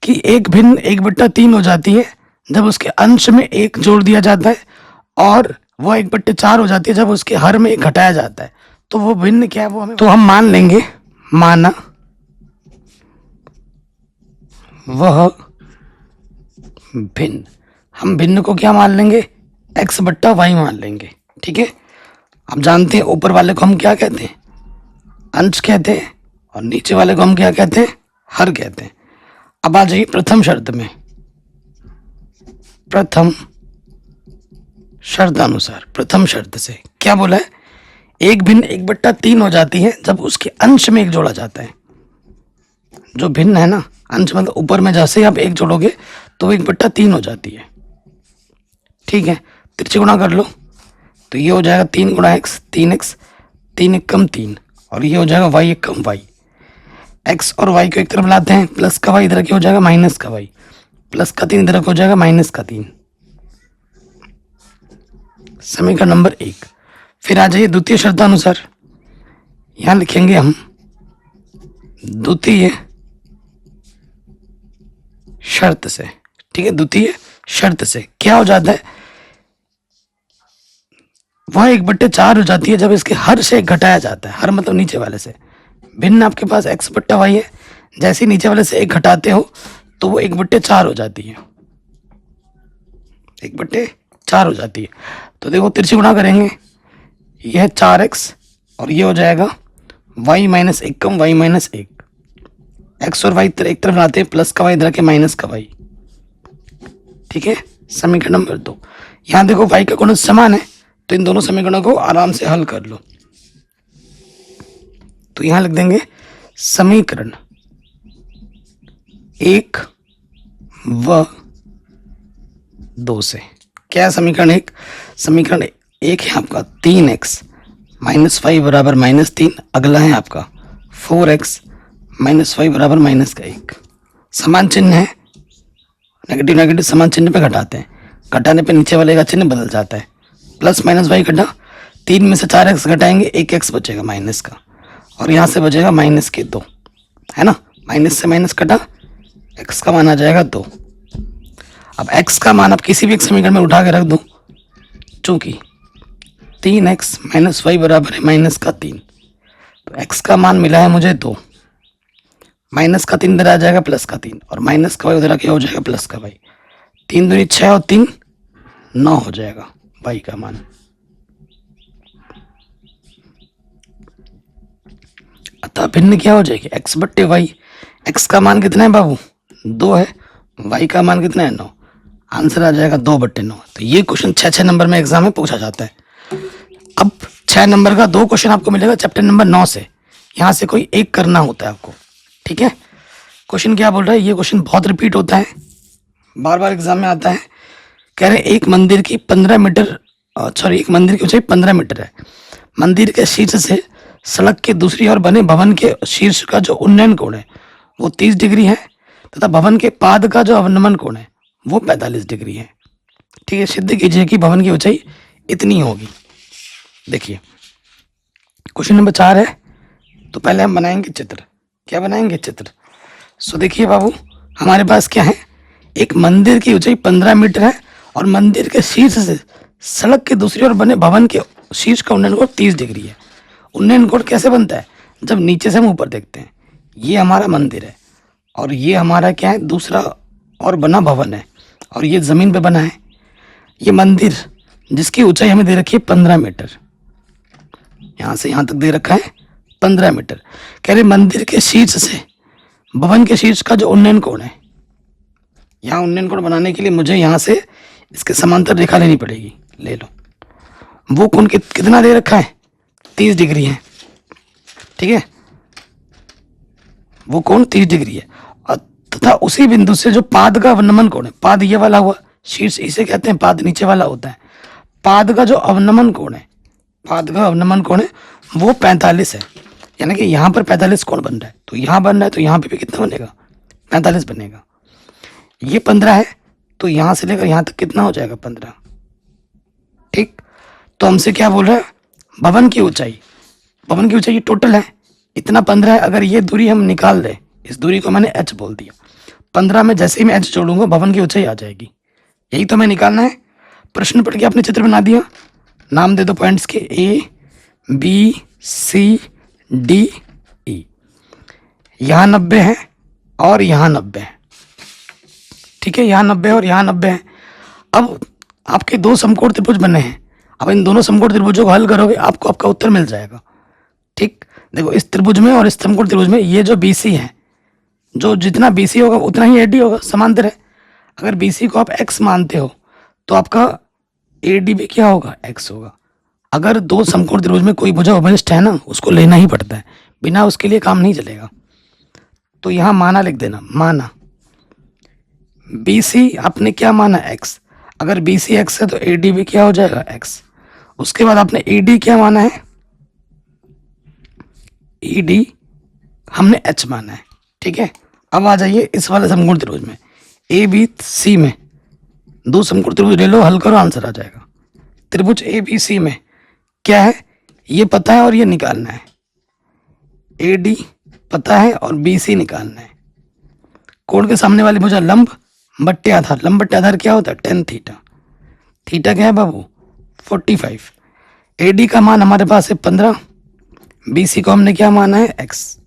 कि एक भिन्न 1/3 हो जाती है जब उसके अंश में 1 जोड़ दिया जाता है, और वो 1/4 हो जाती है जब उसके हर में 1 घटाया जाता है। तो वो भिन्न क्या है, वो हमें, तो हम मान लेंगे, माना वह भिन्न, हम भिन्न को क्या मान लेंगे, x/y मान लेंगे। ठीक है, आप जानते हैं ऊपर वाले को हम क्या कहते हैं, अंश कहते हैं, और नीचे वाले को हम क्या कहते हैं, हर कहते हैं। अब आ जाइए प्रथम शर्त में, प्रथम शर्त अनुसार, प्रथम शर्त से क्या बोला है, एक भिन्न 1/3 हो जाती है जब उसके अंश में 1 जोड़ा जाता है। जो भिन्न है ना, अंश मतलब ऊपर में जैसे आप 1 जोड़ोगे तो 1/3 हो जाती है। ठीक है, तिरछे गुणा कर लो, तो ये हो जाएगा 3 गुणा एक्स, 3x, 3 एक कम 3, और ये हो जाएगा y एक कम y। x और y को एक तरफ लाते हैं, प्लस का y इधर क्या हो जाएगा माइनस का y, प्लस का 3 इधर हो जाएगा माइनस का 3। समीकरण नंबर 1। फिर आ जाइए द्वितीय शर्तानुसार, यहां लिखेंगे हम द्वितीय शर्त से। ठीक है, द्वितीय शर्त से क्या हो जाता है, वह 1/4 हो जाती है जब इसके हर से घटाया जाता है। हर मतलब नीचे वाले से। भिन्न आपके पास x/y है, जैसे ही नीचे वाले से 1 घटाते हो तो वो 1/4 हो जाती है, 1/4 हो जाती है। तो देखो तिरछे गुणा करेंगे, यह 4x और ये हो जाएगा y माइनस 1 कम y माइनस 1। x और y एक तरफ लाते हैं, प्लस का y इधर के माइनस का y। ठीक है, समीकरण नंबर 2। यहाँ देखो y का गुणज समान है, तो इन दोनों समीकरणों को आराम से हल कर लो। तो यहां लिख देंगे समीकरण 1 व 2 से। क्या है समीकरण 1? समीकरण 1 है आपका 3x माइनस 5 बराबर माइनस 3। अगला है आपका 4x माइनस 5 बराबर माइनस का 1। समान चिन्ह है, नेगेटिव नेगेटिव समान चिन्ह पे घटाते हैं, घटाने पे नीचे वाले का चिन्ह बदल जाता है। प्लस माइनस y घटा, 3 में से 4x घटाएंगे, 1x बचेगा माइनस का, और यहाँ से बचेगा माइनस के 2, है ना। माइनस से माइनस कटा, x का मान आ जाएगा 2। अब x का मान आप किसी भी एक समीकरण में उठा के रख दो, चूंकि 3x माइनस y बराबर है माइनस का 3, तो x का मान मिला है मुझे 2। माइनस का 3 इधर आ जाएगा प्लस का 3, और माइनस का y उधर आके हो जाएगा प्लस का y। 3 दूनी 6 और 3 9 हो जाएगा y का मान। अतः भिन्न क्या हो जाएगी, x/y। x का मान कितना है बाबू, 2 है, y का मान कितना है 9। आंसर आ जाएगा 2/9। तो ये क्वेश्चन 6 नंबर में एग्जाम में पूछा जाता है। अब 6 नंबर का 2 क्वेश्चन आपको मिलेगा चैप्टर नंबर 9 से। यहाँ से कोई एक करना होता है आपको। ठीक है, क्वेश्चन क्या बोल रहा है, ये क्वेश्चन बहुत रिपीट होता है, बार बार एग्जाम में आता है। कह रहे एक मंदिर की 15 मीटर, सॉरी, एक मंदिर की ऊंचाई 15 मीटर है। मंदिर के शीर्ष से सड़क के दूसरी ओर बने भवन के शीर्ष का जो उन्नयन कोण है वो 30 डिग्री है, तथा भवन के पाद का जो अवनमन कोण है वो 45 डिग्री है। ठीक है, सिद्ध कीजिए कि भवन की ऊंचाई इतनी होगी। देखिए क्वेश्चन नंबर 4 है, तो पहले हम बनाएंगे चित्र। क्या बनाएंगे, चित्र। सो देखिए बाबू, हमारे पास क्या है, एक मंदिर की ऊंचाई 15 मीटर है, और मंदिर के शीर्ष से सड़क के दूसरी ओर बने भवन के शीर्ष का उन्नयन कोण 30 डिग्री है। उन्नयन कोण कैसे बनता है, जब नीचे से हम ऊपर देखते हैं। ये हमारा मंदिर है, और ये हमारा क्या है, दूसरा और बना भवन है, और ये जमीन पे बना है। ये मंदिर जिसकी ऊंचाई हमें दे रखी है 15 मीटर, यहाँ से यहाँ तक दे रखा है 15 मीटर। कह रहे मंदिर के शीर्ष से भवन के शीर्ष का जो उन्नयन कोण है, यहाँ उन्नयन कोण बनाने के लिए मुझे यहाँ से इसके समांतर रेखा लेनी पड़ेगी। ले लो, वो कोण कितना दे रखा है, 30 डिग्री है। ठीक है, वो कोण 30 डिग्री है, और तथा उसी बिंदु से जो पाद का अवनमन कोण है, पाद ये वाला हुआ, शीर्ष इसे कहते हैं पाद, नीचे वाला होता है। पाद का जो अवनमन कोण है, पाद का अवनमन कोण है वो 45 है। यानी कि यहाँ पर 45 कोण बन रहा है, तो यहाँ बन रहा है, तो यहाँ पे भी कितना बनेगा, 45 बनेगा। ये 15 है, तो यहाँ से लेकर यहाँ तक कितना हो जाएगा, 15। ठीक, तो हमसे क्या बोल रहा है, भवन की ऊंचाई, भवन की ऊंचाई टोटल है इतना 15 है। अगर ये दूरी हम निकाल दें, इस दूरी को मैंने h बोल दिया, 15 में जैसे ही मैं h जोड़ूंगा भवन की ऊंचाई आ जाएगी। यही तो हमें निकालना है। प्रश्न पढ़ के आपने चित्र बना दिया, नाम दे दो पॉइंट्स के, A B C D E। यहाँ 90 है और यहाँ 90 है। ठीक है, यहाँ 90 और यहाँ 90 है। अब आपके 2 समकोण त्रिभुज बने हैं, अब इन दोनों समकोण त्रिभुजों को हल करोगे, आपको आपका उत्तर मिल जाएगा। ठीक, देखो इस त्रिभुज में और इस समकोण त्रिभुज में ये जो BC है, जो जितना BC होगा उतना ही AD होगा, समांतर है। अगर BC को आप x मानते हो तो आपका AD भी क्या होगा, x होगा। अगर 2 समकोण त्रिभुज में कोई भुजा उपनिष्ठ है ना, उसको लेना ही पड़ता है, बिना उसके लिए काम नहीं चलेगा। तो यहाँ माना लिख देना, माना BC आपने क्या माना, x। अगर बी सी एक्स है तो ए डी भी क्या हो जाएगा एक्स। उसके बाद आपने ए डी क्या माना है, ई डी हमने एच माना है, ठीक है। अब आ जाइए इस वाले समकोण त्रिभुज में, ए बी सी में दो समकोण त्रिभुज ले लो, हल करो, आंसर आ जाएगा। त्रिभुज ए बी सी में क्या है ये पता है और ये निकालना है, ए डी पता है और बी सी निकालना है। कोण के सामने वाली भुजा लंब बट्टे आधार, लंब बट्टे आधार क्या होता है टेन थीटा, थीटा क्या है बाबू 45। ए डी का मान हमारे पास है 15, बी सी को हमने क्या माना है एक्स,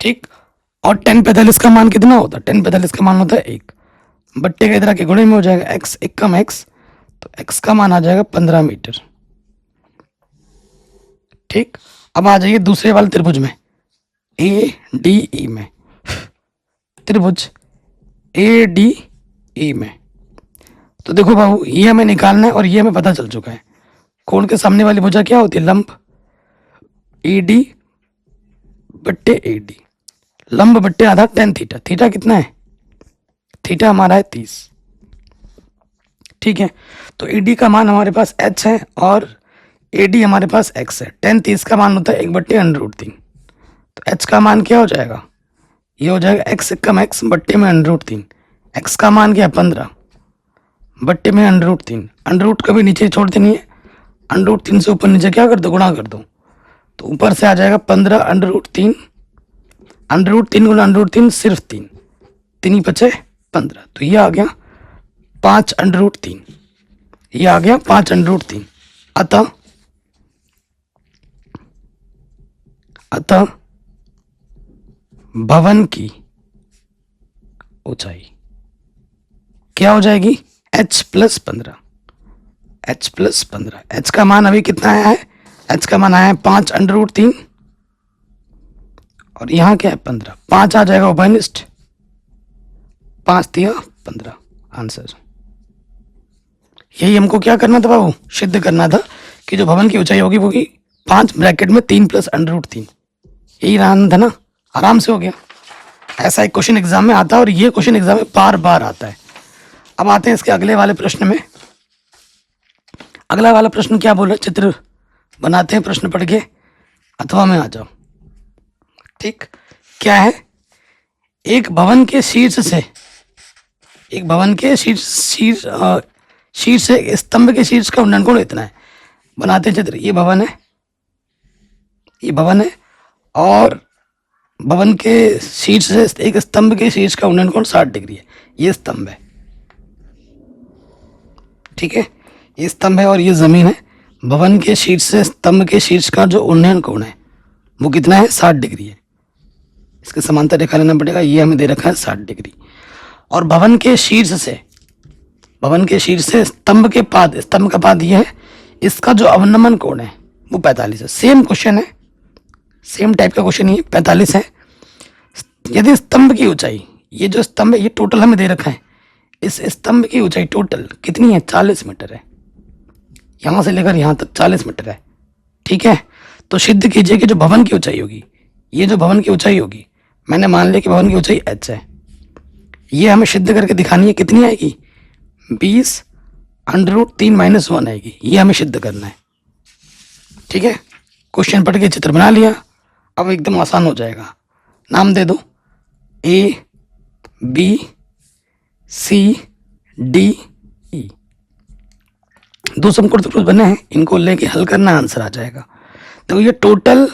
ठीक। और 10 45 का मान कितना होता है, 10 45 का मान होता है 1, बट्टे का इधर के गुणे में हो जाएगा एक्स, 1 कम एक्स, तो एक्स का मान आ जाएगा 15 मीटर, ठीक। अब आ जाइए दूसरे वाले त्रिभुज में, ए डी ई में, त्रिभुज ए डी ई में, तो देखो बाबू ये हमें निकालना है और ये हमें पता चल चुका है। कोण के सामने वाली भुजा क्या होती है लंब, ई डी बट्टे ए डी, लंब बट्टे आधार टेन थीटा, थीटा कितना है, थीटा हमारा है 30, ठीक है। तो ए डी का मान हमारे पास एच है और ए डी हमारे पास एक्स है। 10 30 का मान होता है 1/√3, तो एच का मान क्या हो जाएगा, ये हो जाएगा एक्स कम एक्स बट्टे में √3, एक्स का मान क्या है 15 बट्टे में √3, अंडर कभी नीचे छोड़ते नहीं है, √3 से ऊपर नीचे क्या कर दो गुणा कर दो, तो ऊपर से आ जाएगा 15 √3, √3 गुना √3 सिर्फ 3, 3 बचे 15, तो ये आ गया 5 √3, ये आ गया 5 √3। अतः भवन की ऊंचाई क्या हो जाएगी h + 15, h + 15, h का मान अभी कितना आया है, h का मान आया है 5 √3 और यहाँ क्या है 15, 5 आ जाएगा उभयनिष्ठ, 5 दिया 15 आंसर। यही हमको क्या करना था बाबू, सिद्ध करना था कि जो भवन की ऊंचाई होगी वो की 5 ब्रैकेट में 3 + √3, यही रहना था ना, आराम से हो गया। ऐसा एक क्वेश्चन एग्जाम में आता है और ये क्वेश्चन एग्जाम में बार बार आता है। अब आते हैं इसके अगले वाले प्रश्न में। अगला वाला प्रश्न क्या बोल रहा है, चित्र बनाते हैं प्रश्न पढ़ के अथवा में आ जाओ, ठीक। क्या है, एक भवन के शीर्ष से, एक भवन के शीर्ष से स्तंभ के शीर्ष का उन्नयन कोण इतना है। बनाते हैं चित्र, ये भवन है, ये भवन है और भवन के शीर्ष से एक स्तंभ के शीर्ष का उन्नयन कोण 60 डिग्री है, ये स्तंभ है, ठीक है, ये स्तंभ है और ये जमीन है। भवन के शीर्ष से स्तंभ के शीर्ष का जो उन्नयन कोण है वो कितना है 60 डिग्री है, इसके समांतर रेखा लेना पड़ेगा, ये हमें दे रखा है 60 डिग्री। और भवन के शीर्ष से स्तंभ के पाद, स्तंभ का पाद ये है, इसका जो अवनमन कोण है वो 45 है। सेम क्वेश्चन है, सेम टाइप का क्वेश्चन ये 45 है। यदि स्तंभ की ऊंचाई, ये जो स्तंभ है ये टोटल हमें दे रखा है, इस स्तंभ की ऊंचाई टोटल कितनी है 40 मीटर है, यहां से लेकर यहां तक 40 मीटर है, ठीक है। तो सिद्ध कीजिए कि जो भवन की ऊंचाई होगी, ये जो भवन की ऊंचाई होगी, मैंने मान लिया कि भवन की ऊंचाई h है, ये हमें सिद्ध करके दिखानी है, कितनी आएगी 20 √3 - 1 आएगी, ये हमें सिद्ध करना है, ठीक है। क्वेश्चन पढ़ के चित्र बना लिया, अब एकदम आसान हो जाएगा। नाम दे दो A B C D E, दो समकोण त्रिभुज बने हैं, इनको लेके हल करना, आंसर आ जाएगा। तो ये टोटल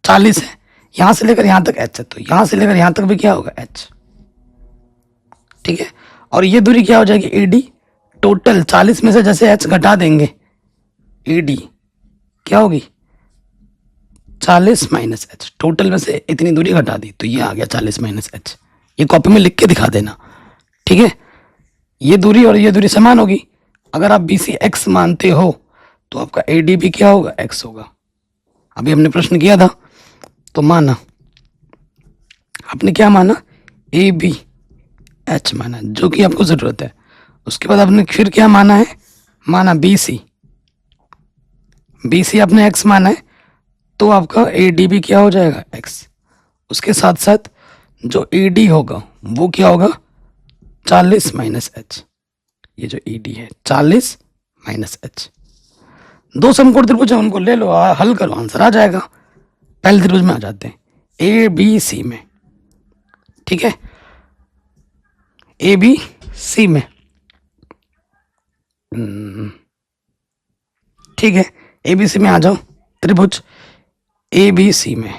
40 है, यहां से लेकर यहां तक h है, तो यहां से लेकर यहां तक भी क्या होगा h, ठीक है। और ये दूरी क्या हो जाएगी AD, टोटल 40 में से जैसे h घटा देंगे AD क्या होगी 40 - h, टोटल में से इतनी दूरी घटा दी तो ये आ गया 40 - h, ये कॉपी में लिख के दिखा देना, ठीक है। ये दूरी और ये दूरी समान होगी, अगर आप BC x मानते हो तो आपका AD भी क्या होगा x होगा। अभी हमने प्रश्न किया था तो माना, आपने क्या माना AB H माना, जो कि आपको जरूरत है। उसके बाद आपने फिर क्या माना है, माना BC आपने x माना है, तो आपका AD भी क्या हो जाएगा x। उसके साथ साथ जो AD होगा वो क्या होगा 40 - h, ये जो ई डी है 40 माइनस एच। दो समकोण त्रिभुज है, उनको ले लो, हल करो, आंसर आ जाएगा। पहले त्रिभुज में आ जाते हैं, ए बी सी में, ठीक है, ए बी सी में, ठीक है, ए बी सी में आ जाओ, त्रिभुज ए बी सी में।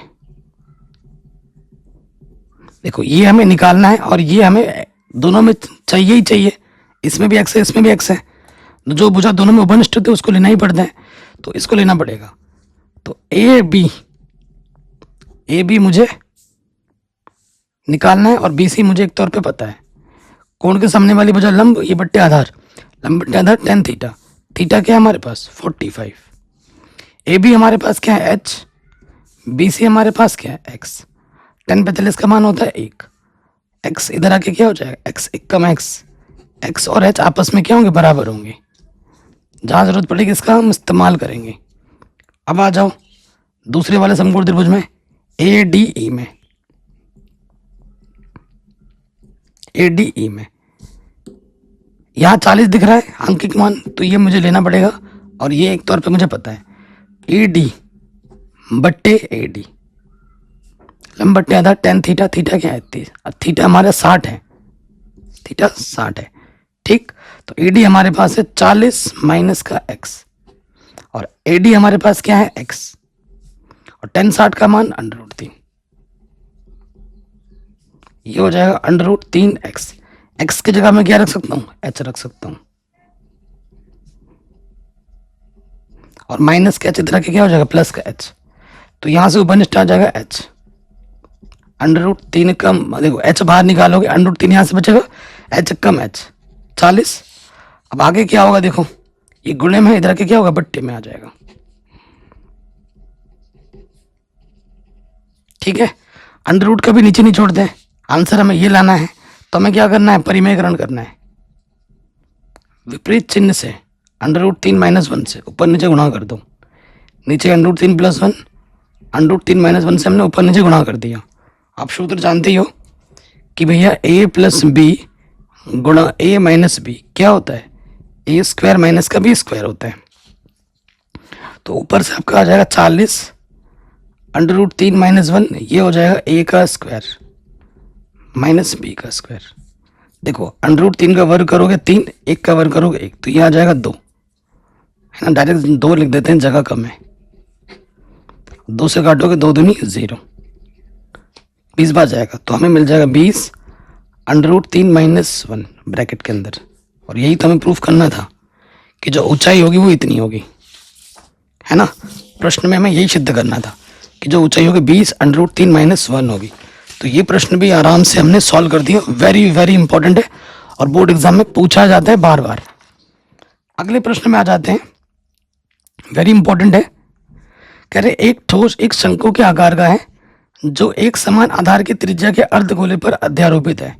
देखो ये हमें निकालना है और ये हमें दोनों में चाहिए ही चाहिए, इसमें भी एक्स है इसमें भी एक्स है, जो भुजा दोनों में उभयनिष्ठ होते हैं उसको लेना ही पड़ता है, तो इसको लेना पड़ेगा। तो ए बी मुझे निकालना है और बी सी मुझे एक तौर पे पता है। कोण के सामने वाली भुजा लंब, ये बट्टे आधार, लंब बट्टे आधार tan थीटा, थीटा क्या है हमारे पास 45। ए बी हमारे पास क्या है h, बी सी हमारे पास क्या है x, tan 45 का मान होता है 1, x इधर आके क्या हो जाएगा x 1 कम x और h आपस में क्या होंगे बराबर होंगे, जहाँ जरूरत पड़ेगी इसका हम इस्तेमाल करेंगे। अब आ जाओ दूसरे वाले समकोण त्रिभुज में ए डी ई में, ए डी ई में यहाँ 40 दिख रहा है अंकित मान, तो ये मुझे लेना पड़ेगा और ये एक तौर पे मुझे पता है ए डी बट्टे ए डी, लंब बट्टे आधार tan थीटा, थीटा क्या है 30, थीटा हमारा 60 है, थीटा 60 है, ठीक। तो ए डी हमारे पास है 40 माइनस का x और ए डी हमारे पास क्या है x और tan 60 का मान √3, ये हो जाएगा √3x। x की जगह मैं क्या रख सकता हूँ h रख सकता हूँ और माइनस का h इधर के क्या हो जाएगा प्लस का h, तो यहां से उभयनिष्ठ आ जाएगा h, √3 कम, देखो h बाहर निकालोगे √3 यहां से बचेगा, h कम h 40। अब आगे क्या होगा देखो, ये गुणे में इधर के क्या होगा बट्टे में आ जाएगा, ठीक है। अंडर कभी नीचे नहीं छोड़ते हैं, आंसर हमें ये लाना है, तो हमें क्या करना है परिमेयकरण करना है, विपरीत चिन्ह से √3 - 1 से ऊपर नीचे गुणा कर दो, नीचे √3 + 1, √3 - 1 से हमने ऊपर नीचे गुणा कर दिया। आप सूत्र जानते ही हो कि भैया a + b गुणा a - b क्या होता है a² माइनस का b² होता है। तो ऊपर से आपका आ जाएगा 40 √3 - 1, ये हो जाएगा a का स्क्वायर माइनस b का स्क्वायर। देखो √3 का वर्ग करोगे 3, 1 का वर्ग करोगे 1, तो ये आ जाएगा 2, है ना, डायरेक्ट 2 लिख देते हैं, जगह कम है, 2 से काटोगे 2 दूनी 0, 20 बार जाएगा, तो हमें मिल जाएगा 20 √3 - 1 ब्रैकेट के अंदर। और यही तो हमें प्रूफ करना था कि जो ऊंचाई होगी वो इतनी होगी, है ना, प्रश्न में हमें यही सिद्ध करना था कि जो ऊंचाई होगी 20 √3 - 1 होगी। तो ये प्रश्न भी आराम से हमने सॉल्व कर दिया, वेरी वेरी इंपॉर्टेंट है और बोर्ड एग्जाम में पूछा जाता है बार बार। अगले प्रश्न में आ जाते हैं, वेरी इंपॉर्टेंट है, कह रहे एक ठोस एक शंकु के आकार का है जो एक समान आधार की त्रिज्या के अर्धगोले पर अध्यारोपित है।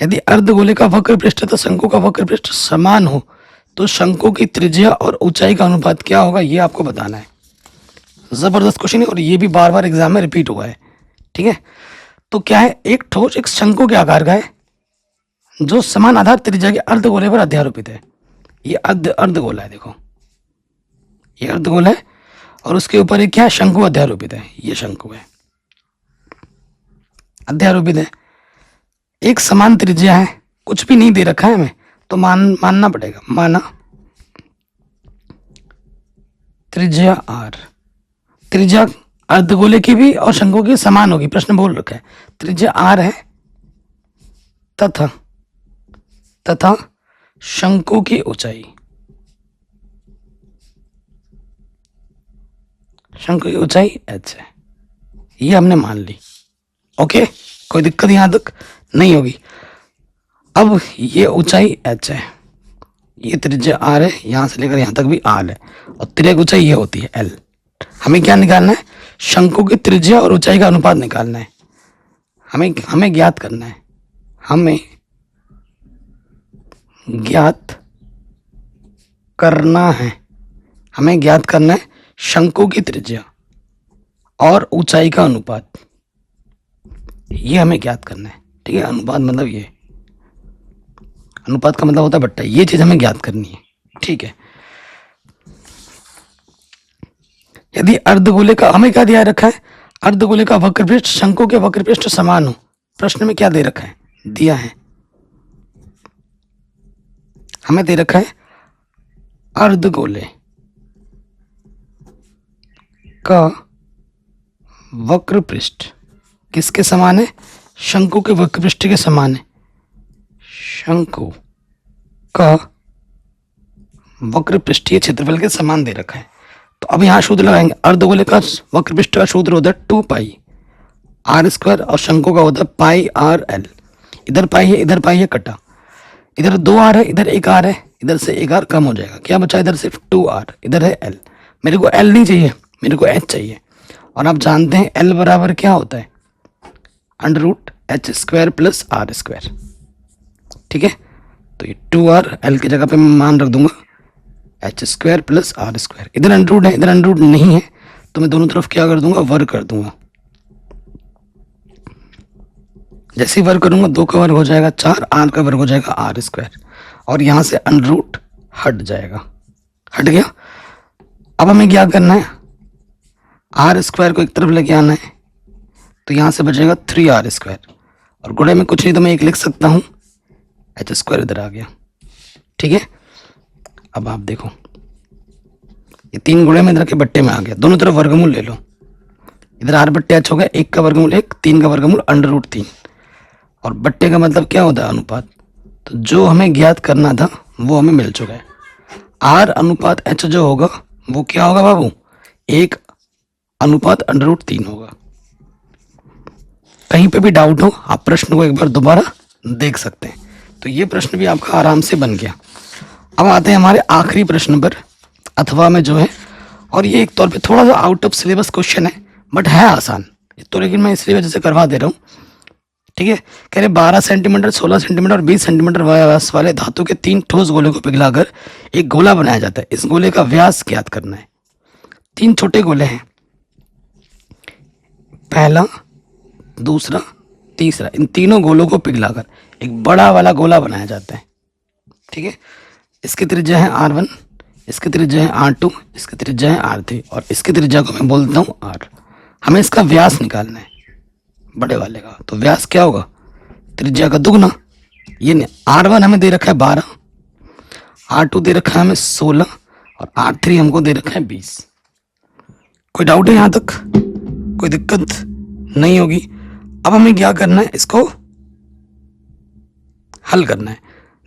यदि अर्धगोले का वक्र पृष्ठ तथा शंकु का वक्र पृष्ठ समान हो तो शंकु की त्रिज्या और ऊंचाई का अनुपात क्या होगा, ये आपको बताना है। जबरदस्त क्वेश्चन है और ये भी बार बार एग्जाम में रिपीट हुआ है, ठीक है। तो क्या है, एक ठोस एक शंकु के आकार का है जो समान आधार त्रिज्या के अर्धगोले पर अध्यारोपित है। ये अर्धगोला है, देखो ये अर्धगोला है और उसके ऊपर एक क्या है शंकु अध्यारोपित है, ये शंकु है अध्यारोपित है, एक समान त्रिज्या है, कुछ भी नहीं दे रखा है हमें तो मानना पड़ेगा, माना त्रिज्या r, त्रिज्या अर्धगोले की भी और शंकु की समान होगी, प्रश्न बोल रखा है त्रिज्या r है तथा शंकु की ऊंचाई, शंकु की ऊंचाई h है, ये हमने मान ली। ओके, कोई दिक्कत यहां तक नहीं होगी। अब ये ऊंचाई h है, ये त्रिज्या r है, यहां से लेकर यहां तक भी r है और त्रिज्या ऊंचाई ये होती है l। हमें क्या निकालना है, शंकु की त्रिज्या और ऊंचाई का अनुपात निकालना है, हमें ज्ञात करना है, हमें ज्ञात करना है शंकु की त्रिज्या और ऊंचाई का अनुपात, ये हमें ज्ञात करना है, ठीक है। अनुपात मतलब ये अनुपात का मतलब होता है बट्टा। ये चीज हमें ज्ञात करनी है, ठीक है। यदि अर्धगोले का, हमें क्या दिया रखा है, अर्धगोले का वक्रपृष्ठ शंकु के वक्रपृष्ठ समान हो। प्रश्न में क्या दे रखा है, दिया है, हमें दे रखा है अर्धगोले का वक्रपृष्ठ किसके समान है, शंकु के वक्रपृष्ठ के समान है। शंकु का वक्रपृष्ठीय क्षेत्रफल के समान दे रखा है। तो अब यहाँ सूत्र लगाएंगे। अर्धगोले का वक्रपृष्ठ का सूत्र होता है 2 पाई आर स्क्वायर और शंकु का होता है पाई आर एल। इधर पाई है, इधर पाई है, कटा। इधर 2 आर है, इधर 1 आर है, इधर से 1 आर कम हो जाएगा, क्या बचा इधर सिर्फ 2 आर, इधर है एल। मेरे को एल नहीं चाहिए, मेरे को एच चाहिए। और आप जानते हैं एल बराबर क्या होता है, under root H square plus R square, ठीक है। तो ये 2 आर, एल की जगह पे मैं मान रख दूंगा H square plus R square. इधर अंडर रूट है, इधर अंडर रूट नहीं है, तो मैं दोनों तरफ क्या कर दूंगा, वर्ग कर दूंगा। जैसे ही वर्ग करूंगा 2 का वर्ग हो जाएगा 4, आर का वर्ग हो जाएगा आर स्क्वायर, और यहां से अंडर रूट हट जाएगा, हट गया। अब हमें क्या करना है, आर स्क्वायर को एक तरफ लेके आना है, तो यहां से बचेगा 3 आर स्क्वायर, और गुणे में कुछ नहीं तो मैं एक लिख सकता हूं, एच स्क्वायर इधर आ गया, ठीक है। अब आप देखो ये 3 गुणे में इधर के बट्टे में आ गया, दोनों तरफ वर्गमूल ले लो। इधर आर बट्टे एच हो गया, 1 का वर्गमूल 1, 3 का वर्गमूल अंडर रूट 3, और बट्टे का मतलब क्या होता है, अनुपात। तो जो हमें ज्ञात करना था वो हमें मिल चुका है। आर अनुपात एच जो होगा वो क्या होगा बाबू, 1 अनुपात अंडर रूट 3 होगा। कहीं पे भी डाउट हो आप प्रश्न को एक बार दोबारा देख सकते हैं। तो ये प्रश्न भी आपका आराम से बन गया। अब आते हैं हमारे आखिरी प्रश्न पर, अथवा में जो है, और ये एक तौर पे थोड़ा सा आउट ऑफ सिलेबस क्वेश्चन है, बट है आसान तो, लेकिन मैं इसलिए वजह से करवा दे रहा हूँ, ठीक है। कह रहे 12 सेंटीमीटर, 16 सेंटीमीटर और 20 सेंटीमीटर व्यास वाले धातु के 3 ठोस गोले को पिघलाकर एक गोला बनाया जाता है। इस गोले का व्यास ज्ञात करना है। 3 छोटे गोले हैं, पहला, दूसरा, तीसरा। इन तीनों गोलों को पिघलाकर एक बड़ा वाला गोला बनाया जाता है, ठीक है। इसकी त्रिज्या है R1, इसकी त्रिज्या है R2, इसकी त्रिज्या है R3, और इसकी त्रिज्या को मैं बोलता हूँ R। हमें इसका व्यास निकालना है बड़े वाले का। तो व्यास क्या होगा, त्रिज्या का दुगना। ये नहीं, R1 हमें दे रखा है 12, R2 दे रखा है हमें 16, और R3 हमको दे रखा है 20। कोई डाउट है यहाँ तक, कोई दिक्कत नहीं होगी। अब हमें क्या करना है, इसको हल करना है।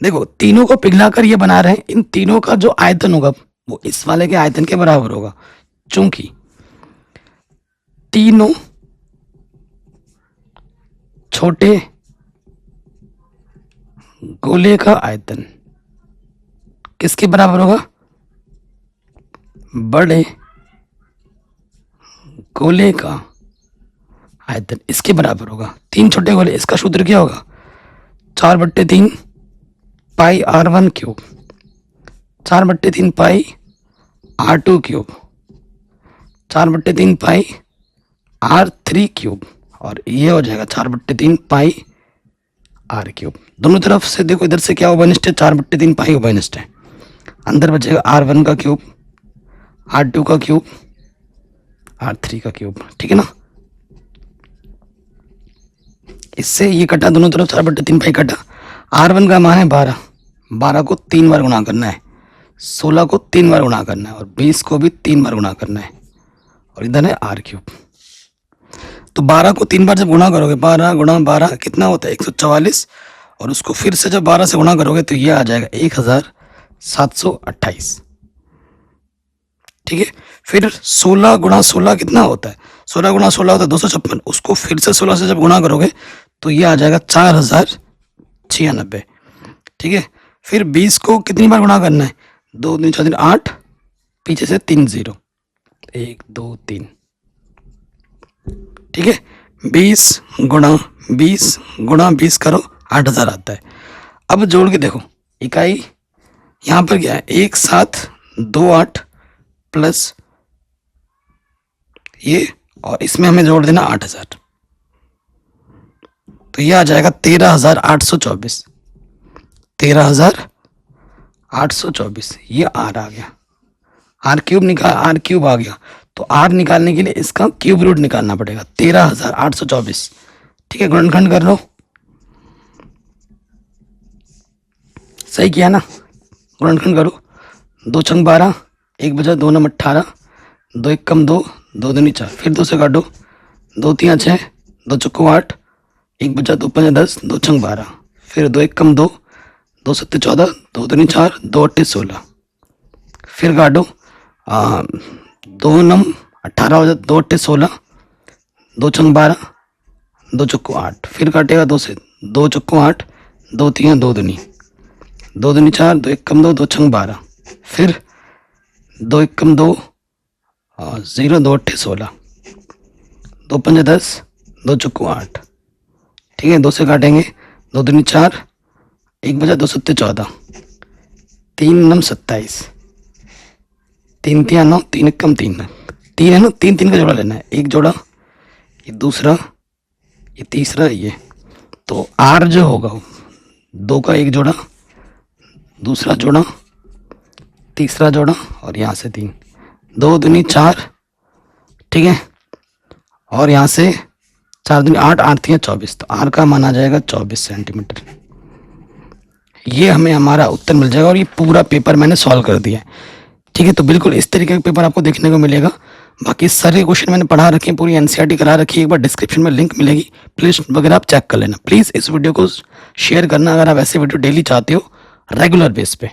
देखो तीनों को पिघलाकर ये बना रहे हैं, इन तीनों का जो आयतन होगा वो इस वाले के आयतन के बराबर होगा। चूंकि तीनों छोटे गोले का आयतन किसके बराबर होगा, बड़े गोले का आयतन इसके बराबर होगा। 3 छोटे गोले, इसका सूत्र क्या होगा, 4/3 पाई R1 क्यूब, 4/3 पाई R2 क्यूब, 4/3 पाई R3 क्यूब, और ये हो जाएगा 4/3 पाई R क्यूब। दोनों तरफ से देखो, इधर से क्या उभयनिष्ठ है, 4/3 पाई उभयनिष्ठ है। अंदर बचेगा R1 का क्यूब, R2 का क्यूब, R3 का क्यूब, ठीक है ना। इससे ये कटा, दोनों तरफ 4/3 पाई कटा। R1 का मान है 12, 12 को 3 बार गुणा करना है, 16 को 3 बार गुणा करना है, और 20 को भी 3 बार गुणा करना है, और इधर है R क्यूब। तो 12 को 3 बार जब गुणा करोगे, 12 गुणा 12 कितना होता है 144, और उसको फिर से जब 12 से गुणा करोगे तो ये आ जाएगा 1728, ठीक है। फिर 16 गुणा 16 कितना होता है, 16 गुणा 16 होता है 256, उसको फिर से 16 से जब गुणा करोगे तो ये आ जाएगा 4096, ठीक है। फिर 20 को कितनी बार गुणा करना है, 2 3 4 3 8, पीछे से 3 0, 1 2 3, ठीक है। 20 गुणा 20 करो 8000 आता है। अब जोड़ के देखो, इकाई यहाँ पर क्या है, 1728 प्लस ये, और इसमें हमें जोड़ देना 8000, तो ये आ जाएगा 13824। 13,824, ये आर आ गया। आर क्यूब आ गया, तो आर निकालने के लिए इसका क्यूब रूट निकालना पड़ेगा, 13,824। ठीक है, गुणनखंड कर लो। सही किया ना, गुणनखंड करो। 2 छंग 12, 1 बजा 2 नम 18, 2 1 कम 2, 2 दूनी 4, फिर 2 से काटो, 2 3 6, 2 चौको 8, 1 बजा 2 5 10, 2 छंग 12, फिर 2 1 कम 2, 2 7 14, 2 दूनी 4, 2 8 16, फिर काटो, 2 नम 18 हो जाता, 2 8 16, 2 छंग 12, 2 चौको 8, फिर काटेगा 2 से, 2 चौको 8, 2 3 2 दूनी 4, 2 1 कम 2, 2 छंग 12, फिर 2 1 कम 2, 0 2 8 16, 2 5 10, 2 चौको 8। ठीक है, 2 से काटेंगे, 2 दूनी 4, 1 बजा 2 7 14, 3 नम 27, 3 3 9, 3 1 कम 3 3 है ना, 3 3 का जोड़ा लेना है, एक जोड़ा, ये दूसरा, ये तीसरा, ये तो आर जो होगा 2 का एक जोड़ा, दूसरा जोड़ा, तीसरा जोड़ा, और यहाँ से 3, 2 दूनी 4। ठीक है, और यहाँ से 4 दूनी 8, 8 3 24, तो आर का मान आ जाएगा 24 सेंटीमीटर। ये हमें हमारा उत्तर मिल जाएगा, और ये पूरा पेपर मैंने सॉल्व कर दिया है। ठीक है, तो बिल्कुल इस तरीके का पेपर आपको देखने को मिलेगा। बाकी सारे क्वेश्चन मैंने पढ़ा रखे हैं, पूरी एनसीईआरटी करा रखी है, एक बार डिस्क्रिप्शन में लिंक मिलेगी, प्लीज़ वगैरह आप चेक कर लेना। प्लीज़ इस वीडियो को शेयर करना अगर आप ऐसे वीडियो डेली चाहते हो रेगुलर बेस पे।